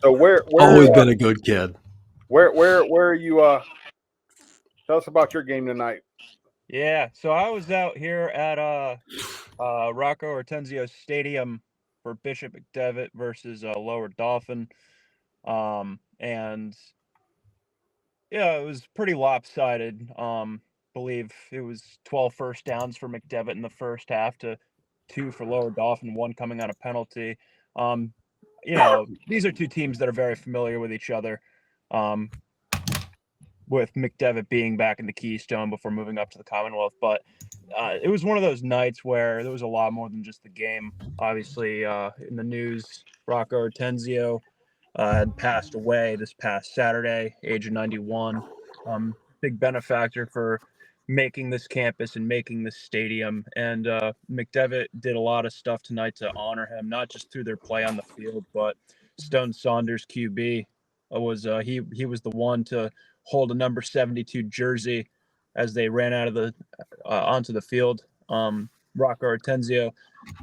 So where always been a good kid. Where are you? Tell us about your game tonight. Yeah, so I was out here at Rocco Hortensio Stadium for Bishop McDevitt versus Lower Dauphin, and yeah, it was pretty lopsided. Believe it was 12 first downs for McDevitt in the first half to 2 for Lower Dauphin, 1 coming on a penalty. These are two teams that are very familiar with each other. With McDevitt being back in the Keystone before moving up to the Commonwealth. But it was one of those nights where there was a lot more than just the game. Obviously, in the news, Rocco Hortensio had passed away this past Saturday, age of 91. Big benefactor for making this campus and making this stadium. And McDevitt did a lot of stuff tonight to honor him, not just through their play on the field, but Stone Saunders, QB, was he was the one to hold a number 72 jersey as they ran out of the onto the field. Rocco Hortensio,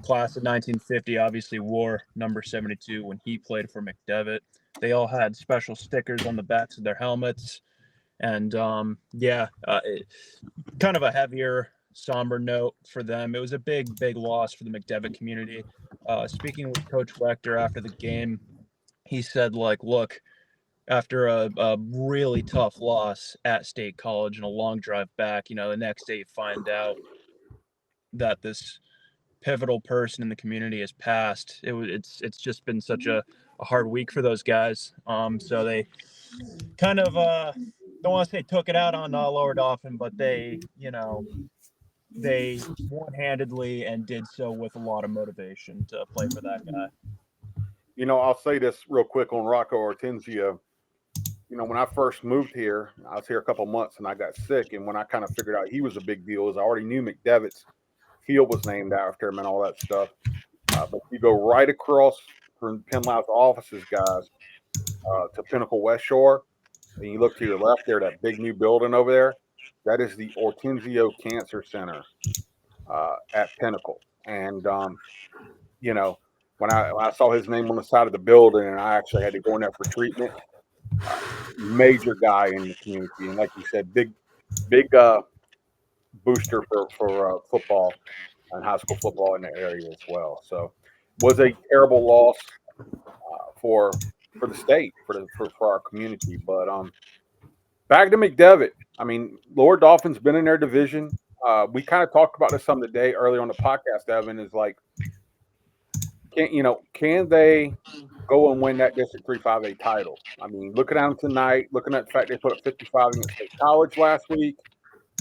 class of 1950, obviously wore number 72 when he played for McDevitt. They all had special stickers on the backs of their helmets. And kind of a heavier, somber note for them. It was a big loss for the McDevitt community. Speaking with Coach Wechter after the game, he said, look, after a really tough loss at State College and a long drive back, the next day you find out that this pivotal person in the community has passed. It's just been such a hard week for those guys. So they kind of don't want to say took it out on Lower Dauphin, but they they one-handedly and did so with a lot of motivation to play for that guy. You know, I'll say this real quick on Rocco Hortenzio. You know, when I first moved here, I was here a couple months and I got sick. And when I kind of figured out he was a big deal, is I already knew McDevitt's field was named after him and all that stuff. But you go right across from PennLive's offices, guys, to Pinnacle West Shore, and you look to your left there, that big new building over there, that is the Hortenzio Cancer Center at Pinnacle. And, you know, when I saw his name on the side of the building and I actually had to go in there for treatment, major guy in the community. And like you said, big booster for football and high school football in the area as well. So was a terrible loss for the state, for our community. But back to McDevitt. I mean, Lower Dolphin's been in their division. We kind of talked about this some today earlier on the podcast, Evan, is like, can they go and win that District 3 5A title? I mean, looking at them tonight, looking at the fact they put up 55 against State College last week,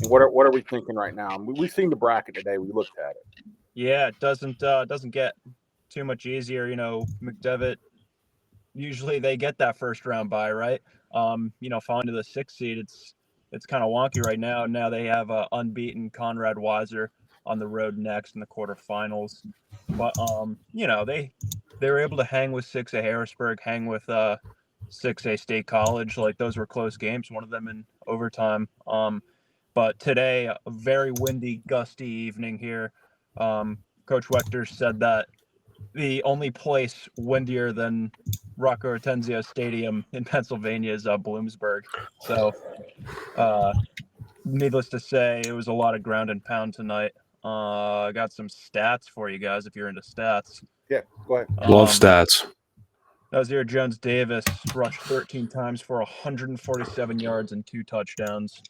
and what are we thinking right now? We've seen the bracket today. We looked at it. Yeah, it doesn't get too much easier. You know, McDevitt, usually they get that first round bye, right? You know, falling to the 6th seed, it's kind of wonky right now. Now they have unbeaten Conrad Weiser on the road next in the quarterfinals. But you know, they were able to hang with 6A Harrisburg, hang with 6A State College. Like, those were close games, one of them in overtime. But today, a very windy, gusty evening here. Coach Wechter said that the only place windier than Rocco Hortenzio Stadium in Pennsylvania is Bloomsburg. So, needless to say, it was a lot of ground and pound tonight. I got some stats for you guys if you're into stats. Yeah, go ahead. Love stats. Nazir Jones-Davis rushed 13 times for 147 yards and 2 touchdowns.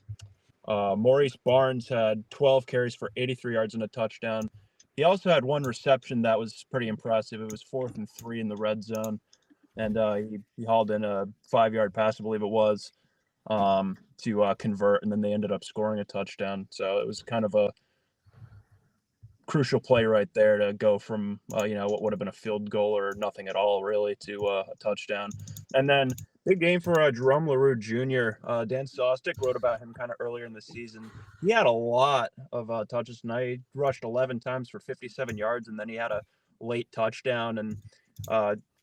Maurice Barnes had 12 carries for 83 yards and a touchdown. He also had one reception that was pretty impressive. It was 4th and 3 in the red zone, and he hauled in a 5-yard pass, I believe it was, to convert, and then they ended up scoring a touchdown. So it was kind of a crucial play right there to go from what would have been a field goal or nothing at all, really, to a touchdown. And then big game for Jerome LaRue Jr. Dan Sostek wrote about him kind of earlier in the season. He had a lot of touches tonight. He rushed 11 times for 57 yards, and then he had a late touchdown. And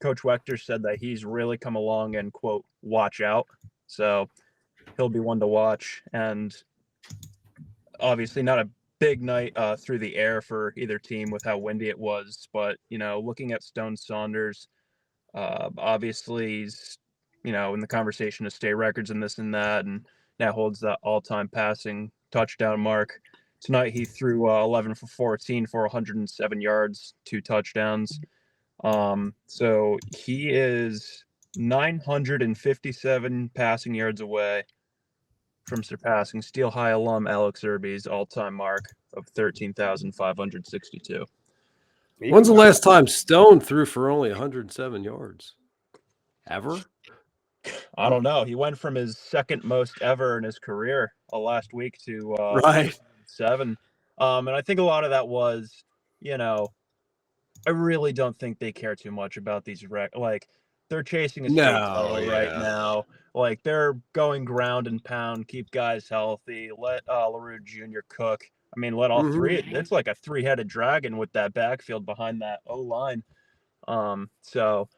Coach Wechter said that he's really come along and, quote, watch out. So he'll be one to watch. And obviously not a big night through the air for either team with how windy it was. But, looking at Stone Saunders, obviously he's, in the conversation of state records and this and that, and now holds that all-time passing touchdown mark. Tonight he threw 11 for 14 for 107 yards, 2 touchdowns. So he is 957 passing yards away from surpassing Steel High alum Alex Irby's all-time mark of 13,562. When's the last time Stone threw for only 107 yards? Ever? I don't know. He went from his second most ever in his career last week to right 7. And I think a lot of that was, I really don't think they care too much about these they're chasing a straight title right now. Like, they're going ground and pound, keep guys healthy, let LaRue Jr. cook. I mean, let all three. It's like a 3-headed dragon with that backfield behind that O-line. So,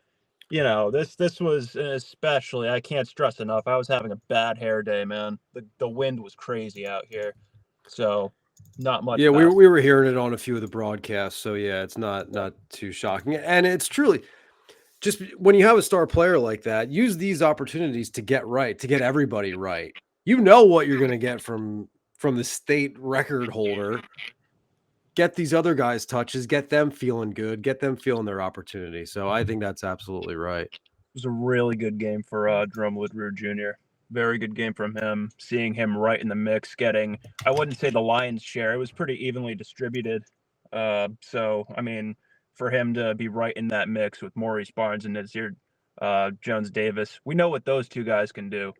this was especially, I can't stress enough, I was having a bad hair day, man. The wind was crazy out here. So, not much. Yeah, we were hearing it on a few of the broadcasts. So, yeah, it's not too shocking. And it's truly just when you have a star player like that, use these opportunities to get right, to get everybody right. You know what you're going to get from the state record holder. Get these other guys touches, get them feeling good, get them feeling their opportunity. So I think that's absolutely right. It was a really good game for Jerome LaRue Jr. Very good game from him. Seeing him right in the mix, getting, I wouldn't say the lion's share. It was pretty evenly distributed. So, I mean, for him to be right in that mix with Maurice Barnes and Nazir Jones-Davis, we know what those two guys can do.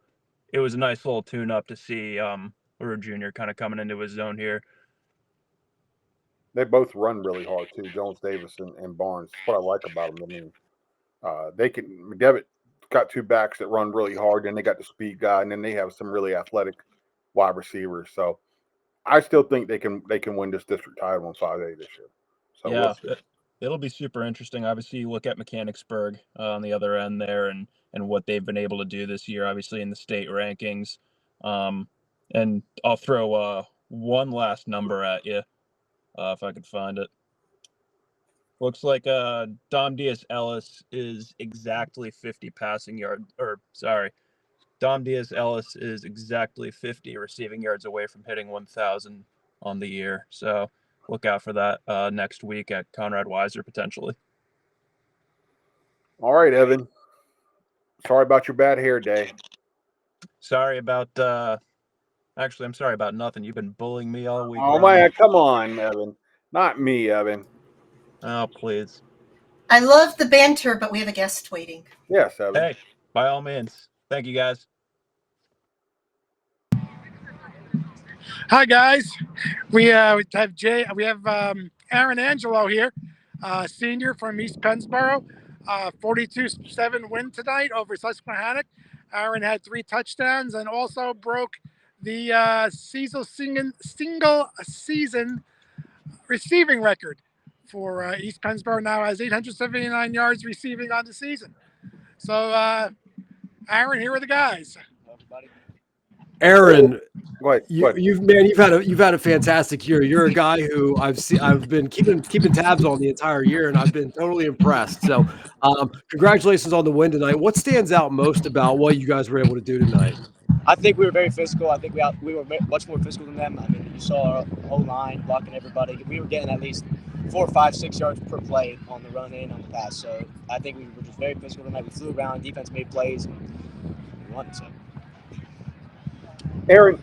It was a nice little tune-up to see LaRue Jr. kind of coming into his zone here. They both run really hard too, Jones Davis and Barnes. That's what I like about them. I mean, McDevitt got two backs that run really hard, and they got the speed guy, and then they have some really athletic wide receivers. So I still think they can win this district title on 5A this year. So Yeah, it'll be super interesting. Obviously, you look at Mechanicsburg on the other end there, and what they've been able to do this year, obviously in the state rankings. And I'll throw one last number at you if I could find it. Looks like Dom Diaz Ellis is exactly 50 passing yard, or sorry, Dom Diaz Ellis is exactly 50 receiving yards away from hitting 1,000 on the year. So look out for that next week at Conrad Weiser potentially. all right, Evan. Sorry about your bad hair day. Sorry about actually, I'm sorry about nothing. You've been bullying me all week. Oh Ronnie. man, come on, Evan. Not me, Evan. Oh, please. I love the banter, but we have a guest waiting. Yes, Evan. Hey, by all means. Thank you, guys. Hi guys, we have Aaron Angelo here, senior from East Pennsboro, 42-7 win tonight over Susquehannock. Aaron had 3 touchdowns and also broke the single season receiving record for East Pennsboro. Now has 879 yards receiving on the season. So Aaron, here are the guys. Aaron, Go ahead. you've had a fantastic year. You're a guy who I've been keeping tabs on the entire year, and I've been totally impressed. So, congratulations on the win tonight. What stands out most about what you guys were able to do tonight? I think we were very physical. I think we were much more physical than them. I mean, you saw our whole line blocking everybody. We were getting at least 4, 5, 6 yards per play on the run and on the pass. So I think we were just very physical tonight. We flew around, defense made plays, and we won. So, Aaron,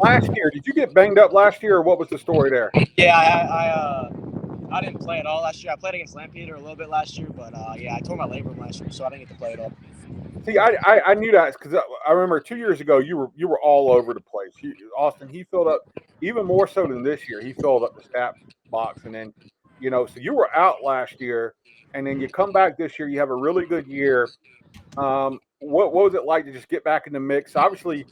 last year, did you get banged up last year, or what was the story there? yeah, I didn't play at all last year. I played against Lampeter a little bit last year, but yeah, I tore my labrum last year, so I didn't get to play at all. See, I knew that because I remember 2 years ago you were all over the place. Austin, he filled up even more so than this year. He filled up the stats box, and then so you were out last year, and then you come back this year. You have a really good year. What was it like to just get back in the mix? Obviously,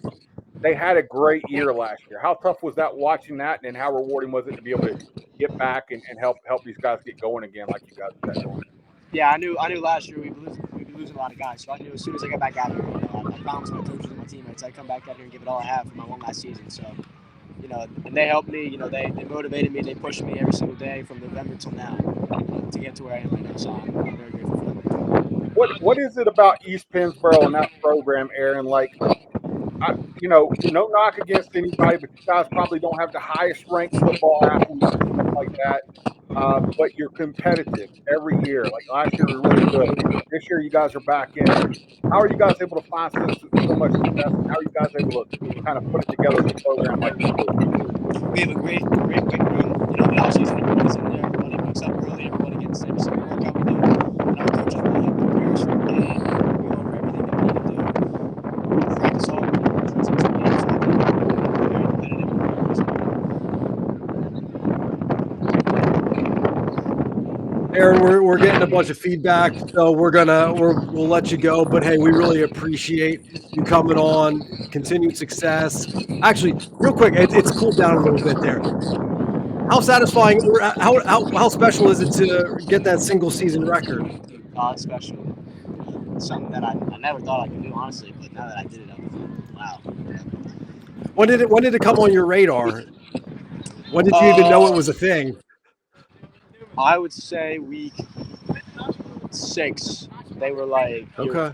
they had a great year last year. How tough was that watching that, and how rewarding was it to be able to get back and help these guys get going again like you guys got going? Yeah, I knew last year we'd be losing a lot of guys, so I knew as soon as I got back out here, I promised my coaches and my teammates I'd come back out here and give it all I have for my one last season. So, and they helped me. They motivated me. They pushed me every single day from November till now to get to where I am right now. So I'm very grateful for them. What is it about East Pennsboro and that program, Aaron? Like, no knock against anybody, but you guys probably don't have the highest ranked football athletes and stuff like that. But you're competitive every year. Like last year, we were really good. This year, you guys are back in it. How are you guys able to find so much success? And how are you guys able to kind of put it together as a program like you do? We have a great weight room. The offseason, everybody's in there. Everybody wakes up early. Everybody gets every single workout we do. And our coaches really prepare us for the day. We go over everything that we need to do. Practice all. Aaron, we're getting a bunch of feedback, so we'll let you go. But hey, we really appreciate you coming on. Continued success. Actually, real quick, it's cooled down a little bit there. How satisfying? How special is it to get that single season record? It's special. It's something that I never thought I could do, honestly. But now that I did it, I'm wow. When did it come on your radar? When did you even know it was a thing? I would say week 6. They were like, okay,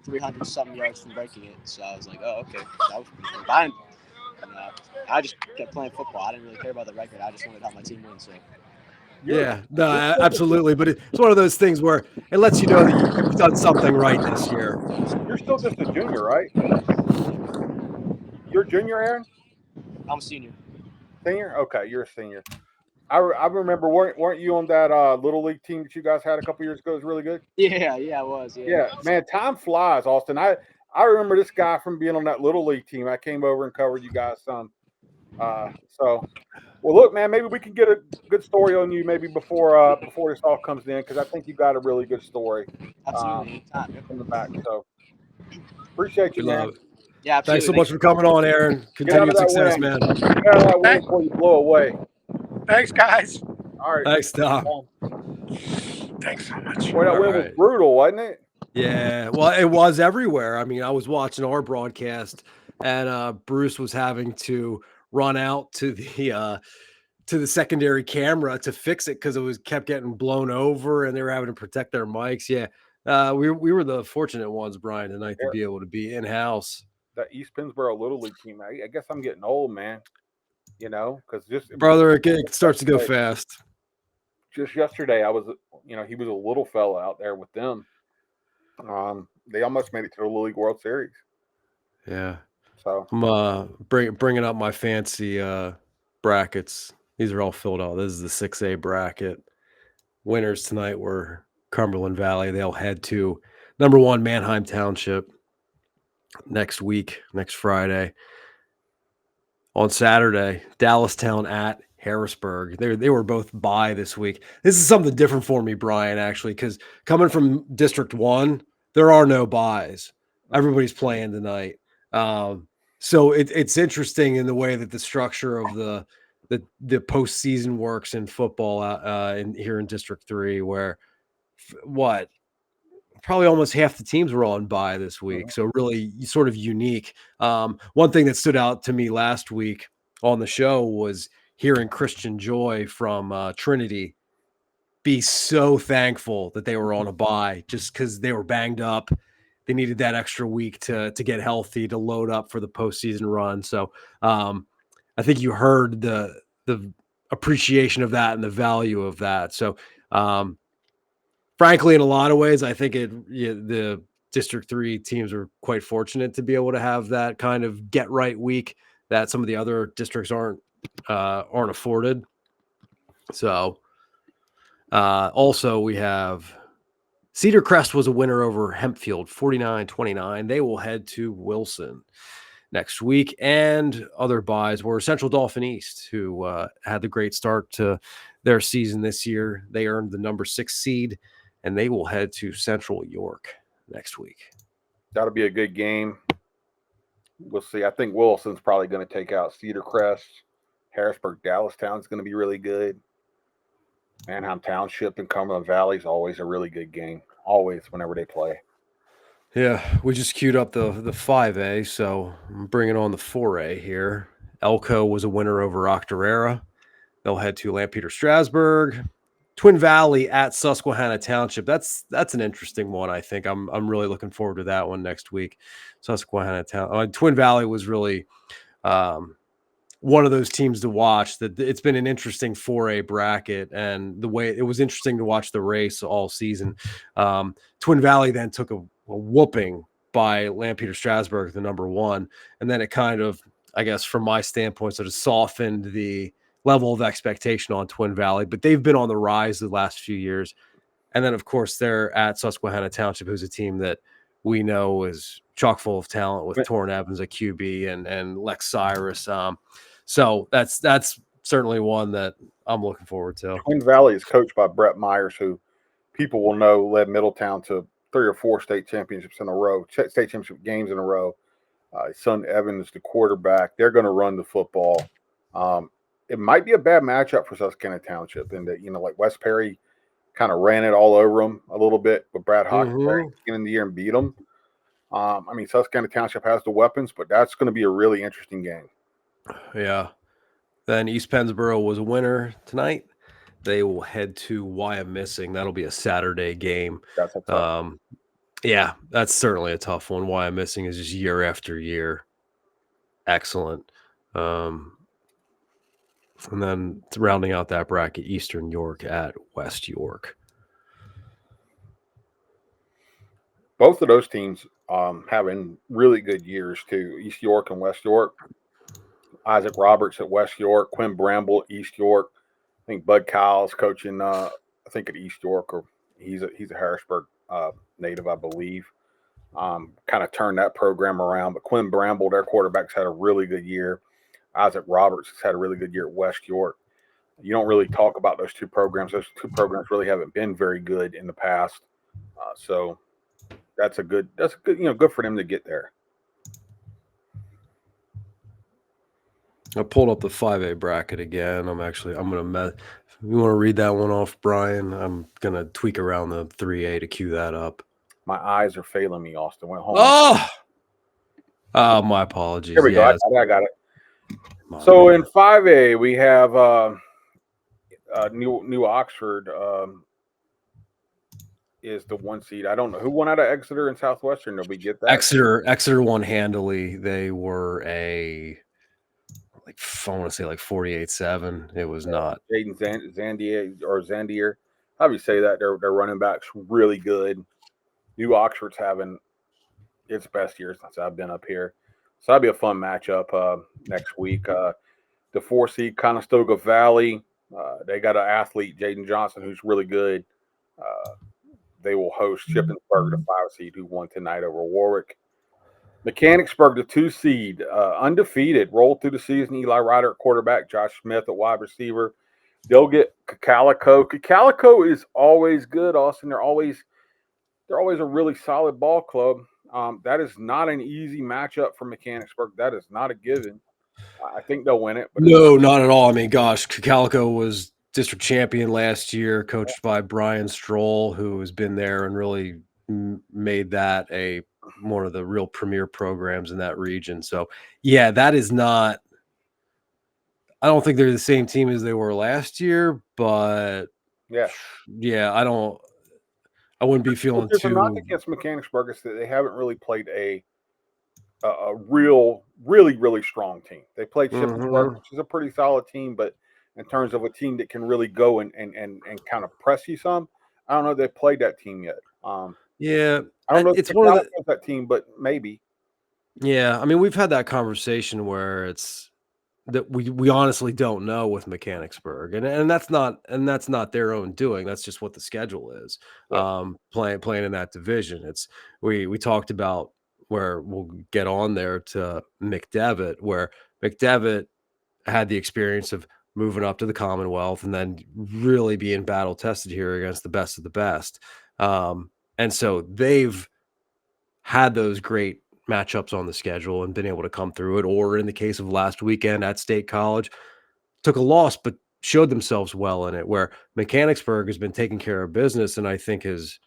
300 something yards from breaking it. So I was like, oh, okay. That was fine. I just kept playing football. I didn't really care about the record. I just wanted to help my team win. So. Yeah, no, absolutely. But it's one of those things where it lets you know that you've done something right this year. You're still just a junior, right? You're a junior, Aaron? I'm a senior. Senior? Okay, you're a senior. I remember, weren't you on that Little League team that you guys had a couple years ago? It was really good? Yeah, I was. Yeah, man, time flies, Austin. I remember this guy from being on that Little League team. I came over and covered you guys some. So Well, look, man, maybe we can get a good story on you maybe before this all comes in, because I think you got a really good story Absolutely. Anytime. Yep. from the back. So appreciate We you, man. love it. Yeah, Thanks absolutely. so much for coming on, Aaron. Get out of Continued that success, wind. man. Get out of that wind Thank- before you blow away. Thanks, guys. All right. Thanks, Tom. Thanks so much. Boy, that All wind was right. brutal, wasn't it? Yeah, well, it was everywhere. I mean, I was watching our broadcast, and Bruce was having to run out to the secondary camera to fix it because it was kept getting blown over, and they were having to protect their mics. Yeah, we were the fortunate ones, Brian, tonight to be able to be in house. That East Pennsboro Little League team. I guess I'm getting old, man. You know, because Brother, it starts to go fast. Just yesterday, I was, he was a little fella out there with them. They almost made it to the Little League World Series. Yeah. So I'm bringing up my fancy brackets. These are all filled out. This is the 6A bracket. Winners tonight were Cumberland Valley. They'll head to number 1 Manheim Township next week, next Friday. On Saturday, Dallastown at Harrisburg. They were both bye this week. This is something different for me, Brian, actually, because coming from District 1, there are no byes. Everybody's playing tonight. So it's interesting in the way that the structure of the postseason works in football here in District 3, where probably almost half the teams were on bye this week. So really sort of unique. One thing that stood out to me last week on the show was hearing Christian Joy from Trinity be so thankful that they were on a bye, just because they were banged up. They needed that extra week to get healthy, to load up for the postseason run. So I think you heard the appreciation of that and the value of that. So frankly, in a lot of ways, I think the District 3 teams are quite fortunate to be able to have that kind of get right week that some of the other districts aren't afforded. So also we have Cedar Crest was a winner over Hempfield, 49-29. They will head to Wilson next week. And other byes were Central Dauphin East, who had the great start to their season this year. They earned the number 6 seed, and they will head to Central York next week. That'll be a good game. We'll see. I think Wilson's probably going to take out Cedar Crest. Harrisburg, Dallastown is going to be really good. Manheim Township and Cumberland Valley is always a really good game. Always, whenever they play. Yeah, we just queued up the 5A, so I'm bringing on the 4A here. Elko was a winner over Octorara. They'll head to Lampeter Strasburg. Twin Valley at Susquehanna Township. That's an interesting one, I think. I'm really looking forward to that one next week. Susquehanna Town. Twin Valley was really one of those teams to watch. That it's been an interesting 4A bracket, and the way it was interesting to watch the race all season. Twin Valley then took a whooping by Lampeter Strasburg, the number 1, and then it kind of, I guess, from my standpoint, sort of softened the level of expectation on Twin Valley, but they've been on the rise the last few years. And then, of course, they're at Susquehanna Township, who's a team that we know is chock full of talent with Torrin Evans at QB and Lex Cyrus. So that's certainly one that I'm looking forward to. Twin Valley is coached by Brett Myers, who people will know led Middletown to 3 or 4 state championships in a row, state championship games in a row. His son Evan is the quarterback. They're going to run the football. It might be a bad matchup for Susquehanna Township, in that, like West Perry kind of ran it all over them a little bit, but Brad Hockenberry beginning of the year and beat them. Susquehanna Township has the weapons, but that's going to be a really interesting game. Yeah. Then East Pennsboro was a winner tonight. They will head to Wyomissing. That'll be a Saturday game. That's a tough. Yeah, that's certainly a tough one. Wyomissing is just year after year excellent. And then rounding out that bracket, Eastern York at West York. Both of those teams having really good years too. East York and West York. Isaac Roberts at West York, Quinn Bramble at East York. I think Bud Kyle's coaching. I think at East York, or he's a Harrisburg native, I believe. Kind of turned that program around. But Quinn Bramble, their quarterback's had a really good year. Isaac Roberts has had a really good year at West York. You don't really talk about those two programs. Those two programs really haven't been very good in the past. So that's a good, good for them to get there. I pulled up the 5A bracket again. I'm going to you want to read that one off, Brian? I'm going to tweak around the 3A to cue that up. My eyes are failing me, Austin. Went home. Oh, my apologies. Here we go. I got it. So in 5A, we have New Oxford is the 1 seed. I don't know who won out of Exeter and Southwestern. Did we get that? Exeter won handily. They were I want to say 48-7. It was not. Jaden Zandier. How do you say that? Their running back's really good. New Oxford's having its best year since I've been up here. So that'll be a fun matchup next week. The 4 seed, Conestoga Valley. They got an athlete, Jaden Johnson, who's really good. They will host Shippensburg, the 5 seed, who won tonight over Warwick. Mechanicsburg, the 2 seed, undefeated, rolled through the season. Eli Ryder at quarterback, Josh Smith at wide receiver. They'll get Calico. Calico is always good, Austin. They're always a really solid ball club. That is not an easy matchup for Mechanicsburg. That is not a given. I think they'll win it. But no, not at all. I mean, gosh, Calico was district champion last year, coached by Brian Stroll, who has been there and really made that one of the real premier programs in that region. So, yeah, that is not – I don't think they're the same team as they were last year, but yeah, I wouldn't be feeling too – knock against Mechanicsburg is that they haven't really played a really, really strong team. They played Shippensburg, which is a pretty solid team, but in terms of a team that can really go and kind of press you some, I don't know if they've played that team yet. Yeah, I don't know if it's one of that team, but maybe. Yeah, I mean, we've had that conversation where it's that we honestly don't know with Mechanicsburg, and that's not their own doing. That's just what the schedule is. Playing in that division, we talked about where we'll get on there to McDevitt, where McDevitt had the experience of moving up to the Commonwealth and then really being battle tested here against the best of the best. And so they've had those great matchups on the schedule and been able to come through it. Or in the case of last weekend at State College, took a loss, but showed themselves well in it, where Mechanicsburg has been taking care of business and I think has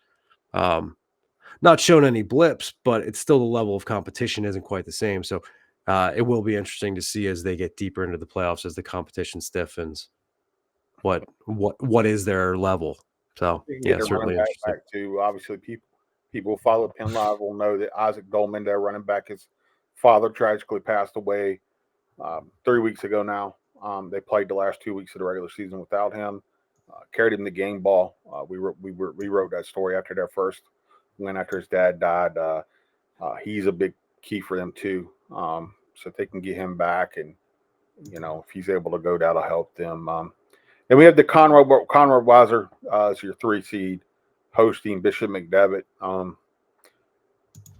not shown any blips, but it's still the level of competition isn't quite the same. So it will be interesting to see as they get deeper into the playoffs, as the competition stiffens, what is their level. So yeah, certainly interesting. Back to obviously people who follow PennLive will know that Isaac Dolman, their running back, his father tragically passed away 3 weeks ago now. They played the last 2 weeks of the regular season without him. Carried him the game ball. We wrote that story after their first win after his dad died. He's a big key for them too. So if they can get him back, and if he's able to go, that'll help them. Then we have the Conrad Weiser as your 3 seed hosting Bishop McDevitt.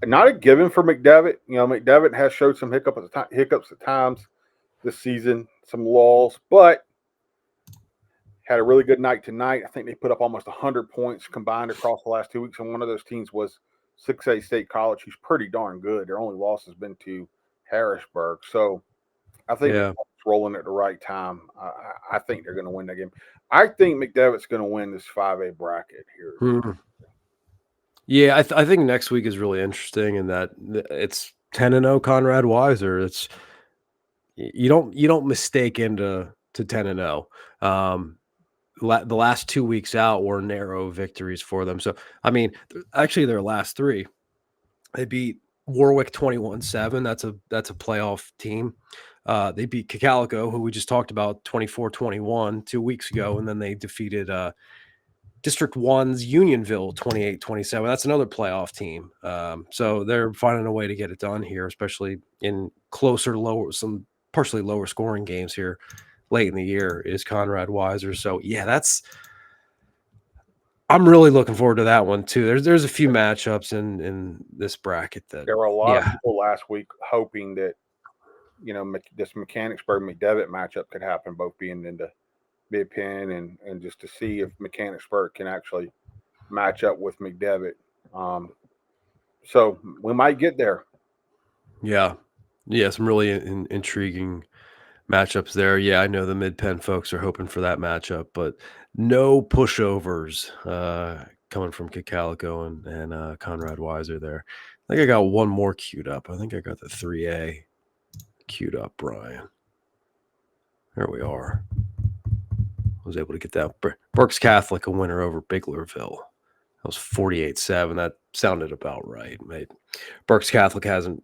Not a given for McDevitt. McDevitt has showed some hiccups at times this season, some lulls, but had a really good night tonight. I think they put up almost 100 points combined across the last 2 weeks, and one of those teams was 6A State College, who's pretty darn good. Their only loss has been to Harrisburg. So I think it's rolling at the right time. I think they're going to win that game. I think McDevitt's going to win this 5A bracket here. Yeah, I think next week is really interesting in that it's 10-0 Conrad Weiser. It's you don't mistake into 10-0. The last 2 weeks out were narrow victories for them. So I mean, actually their last 3, they beat Warwick 21-7. That's a playoff team. They beat Calico, who we just talked about, 24-21 2 weeks ago, and then they defeated District 1's Unionville 28-27. That's another playoff team. So they're finding a way to get it done here, especially in some partially lower scoring games here late in the year is Conrad Weiser. So yeah, I'm really looking forward to that one too. There's a few matchups in this bracket that there were a lot of people last week hoping that this Mechanicsburg McDevitt matchup could happen, both being into Mid-Penn and just to see if Mechanicsburg can actually match up with McDevitt. So we might get there. Yeah. Some really intriguing matchups there. Yeah, I know the Mid-Penn folks are hoping for that matchup, but no pushovers coming from Calico and Conrad Weiser there. I think I got one more queued up. I think I got the 3A queued up, Brian. There we are. I was able to get that. Berks Catholic a winner over Biglerville. That was 48-7. That sounded about right. Berks Catholic hasn't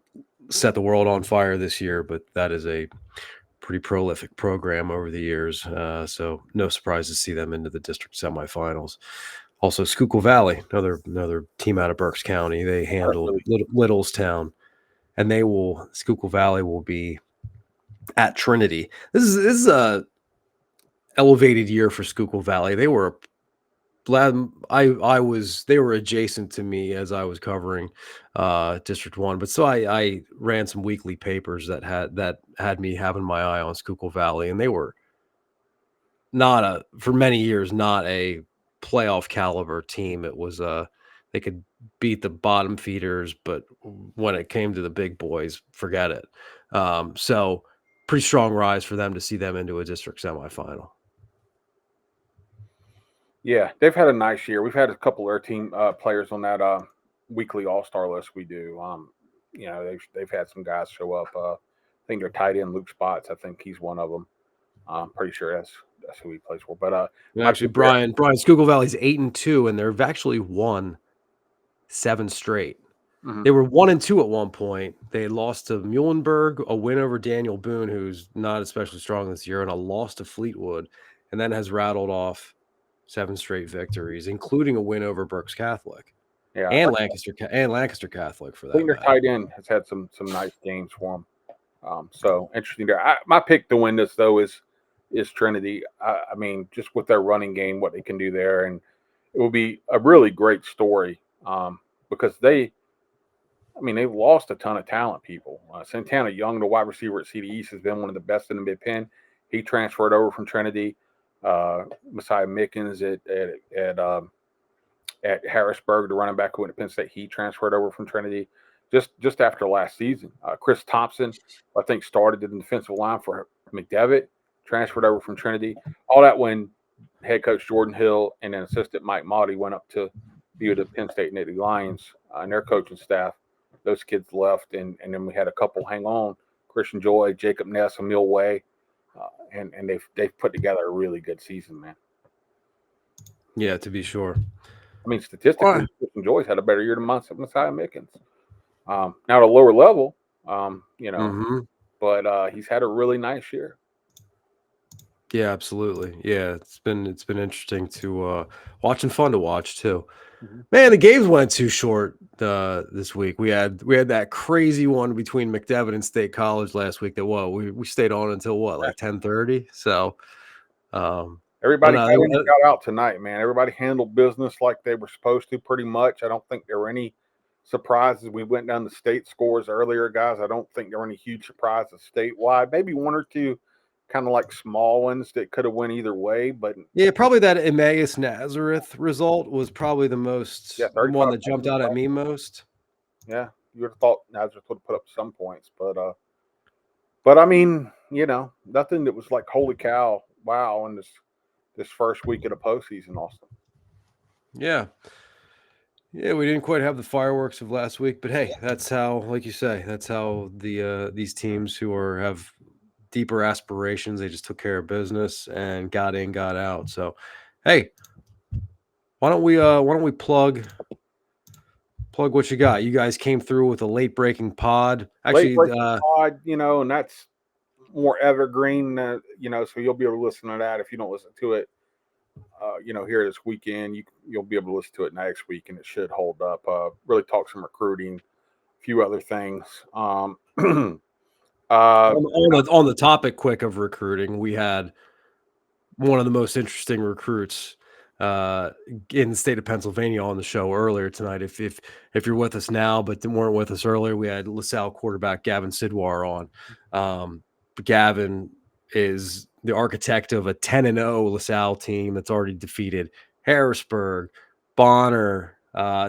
set the world on fire this year, but that is a pretty prolific program over the years. So no surprise to see them into the district semifinals. Also, Schuylkill Valley, another team out of Berks County. They handled Littlestown, and Schuylkill Valley will be at Trinity. This is a elevated year for Schuylkill Valley. They were they were adjacent to me as I was covering District 1, but so I ran some weekly papers that had me having my eye on Schuylkill Valley, and they were for many years not a playoff caliber team. It was they could beat the bottom feeders, but when it came to the big boys, forget it. So pretty strong rise for them to see them into a district semifinal. Yeah, they've had a nice year. We've had a couple of their team players on that weekly all-star list we do. They've had some guys show up. I think their tight end Luke Spots. I think he's one of them. I'm pretty sure that's who he plays for. But actually, Brian Schuylkill Valley's 8-2, and they've actually won 7 straight. Mm-hmm. They were 1-2 at one point. They lost to Muhlenberg, a win over Daniel Boone, who's not especially strong this year, and a loss to Fleetwood, and then has rattled off 7 straight victories, including a win over Berks Catholic, and Lancaster Catholic for that. I think their tight end has had some nice games for them. So interesting there. My pick to win this though is Trinity. I mean, just with their running game, what they can do there, and it will be a really great story because they've lost a ton of talent. People, Santana Young, the wide receiver at CD East, has been one of the best in the Mid-Penn. He transferred over from Trinity. Messiah Mickens at Harrisburg, the running back who went to Penn State, he transferred over from Trinity just after last season. Chris Thompson, I think, started in the defensive line for McDevitt, transferred over from Trinity. All that when head coach Jordan Hill and then assistant Mike Motti went up to be with the Penn State Nittany Lions and their coaching staff. Those kids left, and then we had a couple hang on: Christian Joy, Jacob Ness, Emil Way. And they've put together a really good season, man. Yeah, to be sure. I mean, statistically, Christian Joy's had a better year than Messiah Mickens. Now at a lower level, but he's had a really nice year. Yeah, absolutely. Yeah, it's been interesting to watch and fun to watch too. Mm-hmm. Man, the games went too short this week. We had that crazy one between McDevitt and State College last week that we stayed on until like 10:30. So everybody got out tonight, man. Everybody handled business like they were supposed to pretty much. I don't think there were any surprises. We went down the state scores earlier, guys. I don't think there were any huge surprises statewide. Maybe one or two kind of like small ones that could have went either way, but yeah, probably that Emmaus Nazareth result was probably the most one that jumped out at me most. Yeah, you would have thought Nazareth would have put up some points, but I mean, nothing that was like holy cow, wow, in this first week of the postseason, Austin. Yeah, we didn't quite have the fireworks of last week, but hey, that's how, like you say, that's how these teams who have deeper aspirations, they just took care of business and got in, got out. So, hey, why don't we plug what you got? You guys came through with a late breaking pod. Actually, pod, and that's more evergreen, so you'll be able to listen to that if you don't listen to it. Here this weekend, you'll be able to listen to it next week, and it should hold up. Really talk some recruiting, a few other things. On the topic quick of recruiting, we had one of the most interesting recruits in the state of Pennsylvania on the show earlier tonight. If you're with us now, but weren't with us earlier, we had LaSalle quarterback Gavin Sidwar on. Gavin is the architect of a 10-0 LaSalle team that's already defeated Harrisburg, Bonner,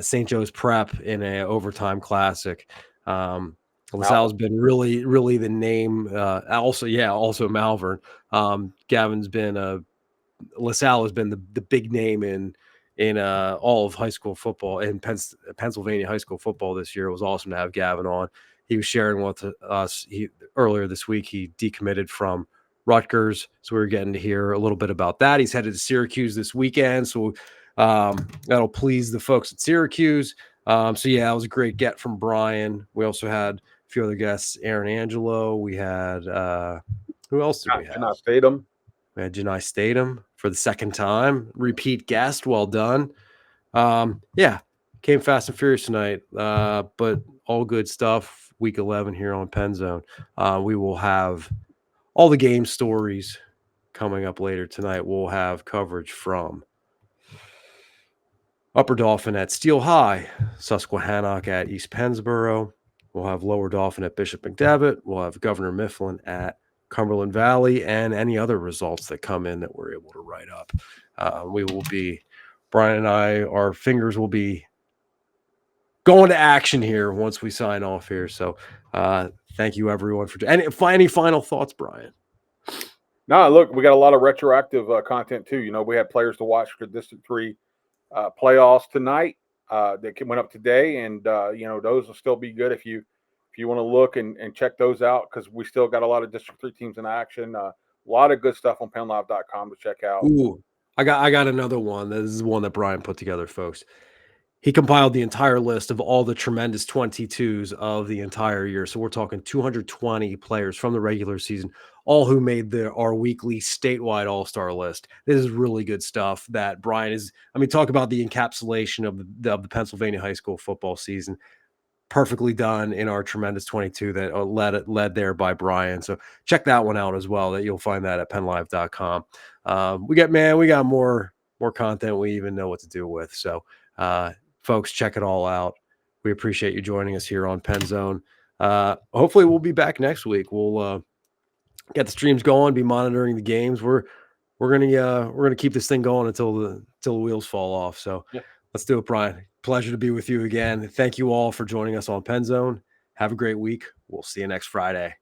St. Joe's Prep in a overtime classic. LaSalle's been really, really the name. Also Malvern. Gavin's been LaSalle has been the big name in all of high school football in Pennsylvania high school football this year. It was awesome to have Gavin on. He was sharing with us earlier this week. He decommitted from Rutgers, so we were getting to hear a little bit about that. He's headed to Syracuse this weekend, so that'll please the folks at Syracuse. It was a great get from Brian. We also had a few other guests, Aaron Angelo. We had who else did we have? Janai Statham. We had Janai Statham for the second time. Repeat guest. Well done. Came fast and furious tonight, but all good stuff. Week 11 here on PennZone. We will have all the game stories coming up later tonight. We'll have coverage from Upper Dauphin at Steel High, Susquehannock at East Pennsboro. We'll have Lower Dauphin at Bishop McDevitt. We'll have Governor Mifflin at Cumberland Valley, and any other results that come in that we're able to write up. Brian and I, our fingers will be going to action here once we sign off here. So thank you everyone for any final thoughts, Brian? No, look, we got a lot of retroactive content too. We had players to watch for District 3 playoffs tonight that went up today, and those will still be good if you want to look and check those out, because we still got a lot of District 3 teams in action. A lot of good stuff on PennLive.com to check out. Ooh, I got another one. This is one that Brian put together, folks. He compiled the entire list of all the tremendous 22s of the entire year. So we're talking 220 players from the regular season, all who made our weekly statewide all-star list. This is really good stuff that Brian talk about the encapsulation of the Pennsylvania high school football season. Perfectly done in our tremendous 22 that led there by Brian. So check that one out as well. That you'll find that at PennLive.com. We got more content we even know what to do with. So folks, check it all out. We appreciate you joining us here on PennZone. Hopefully we'll be back next week. We'll get the streams going, be monitoring the games. We're gonna keep this thing going until the wheels fall off. So Let's do it, Brian. Pleasure to be with you again. Thank you all for joining us on PennZone. Have a great week. We'll see you next Friday.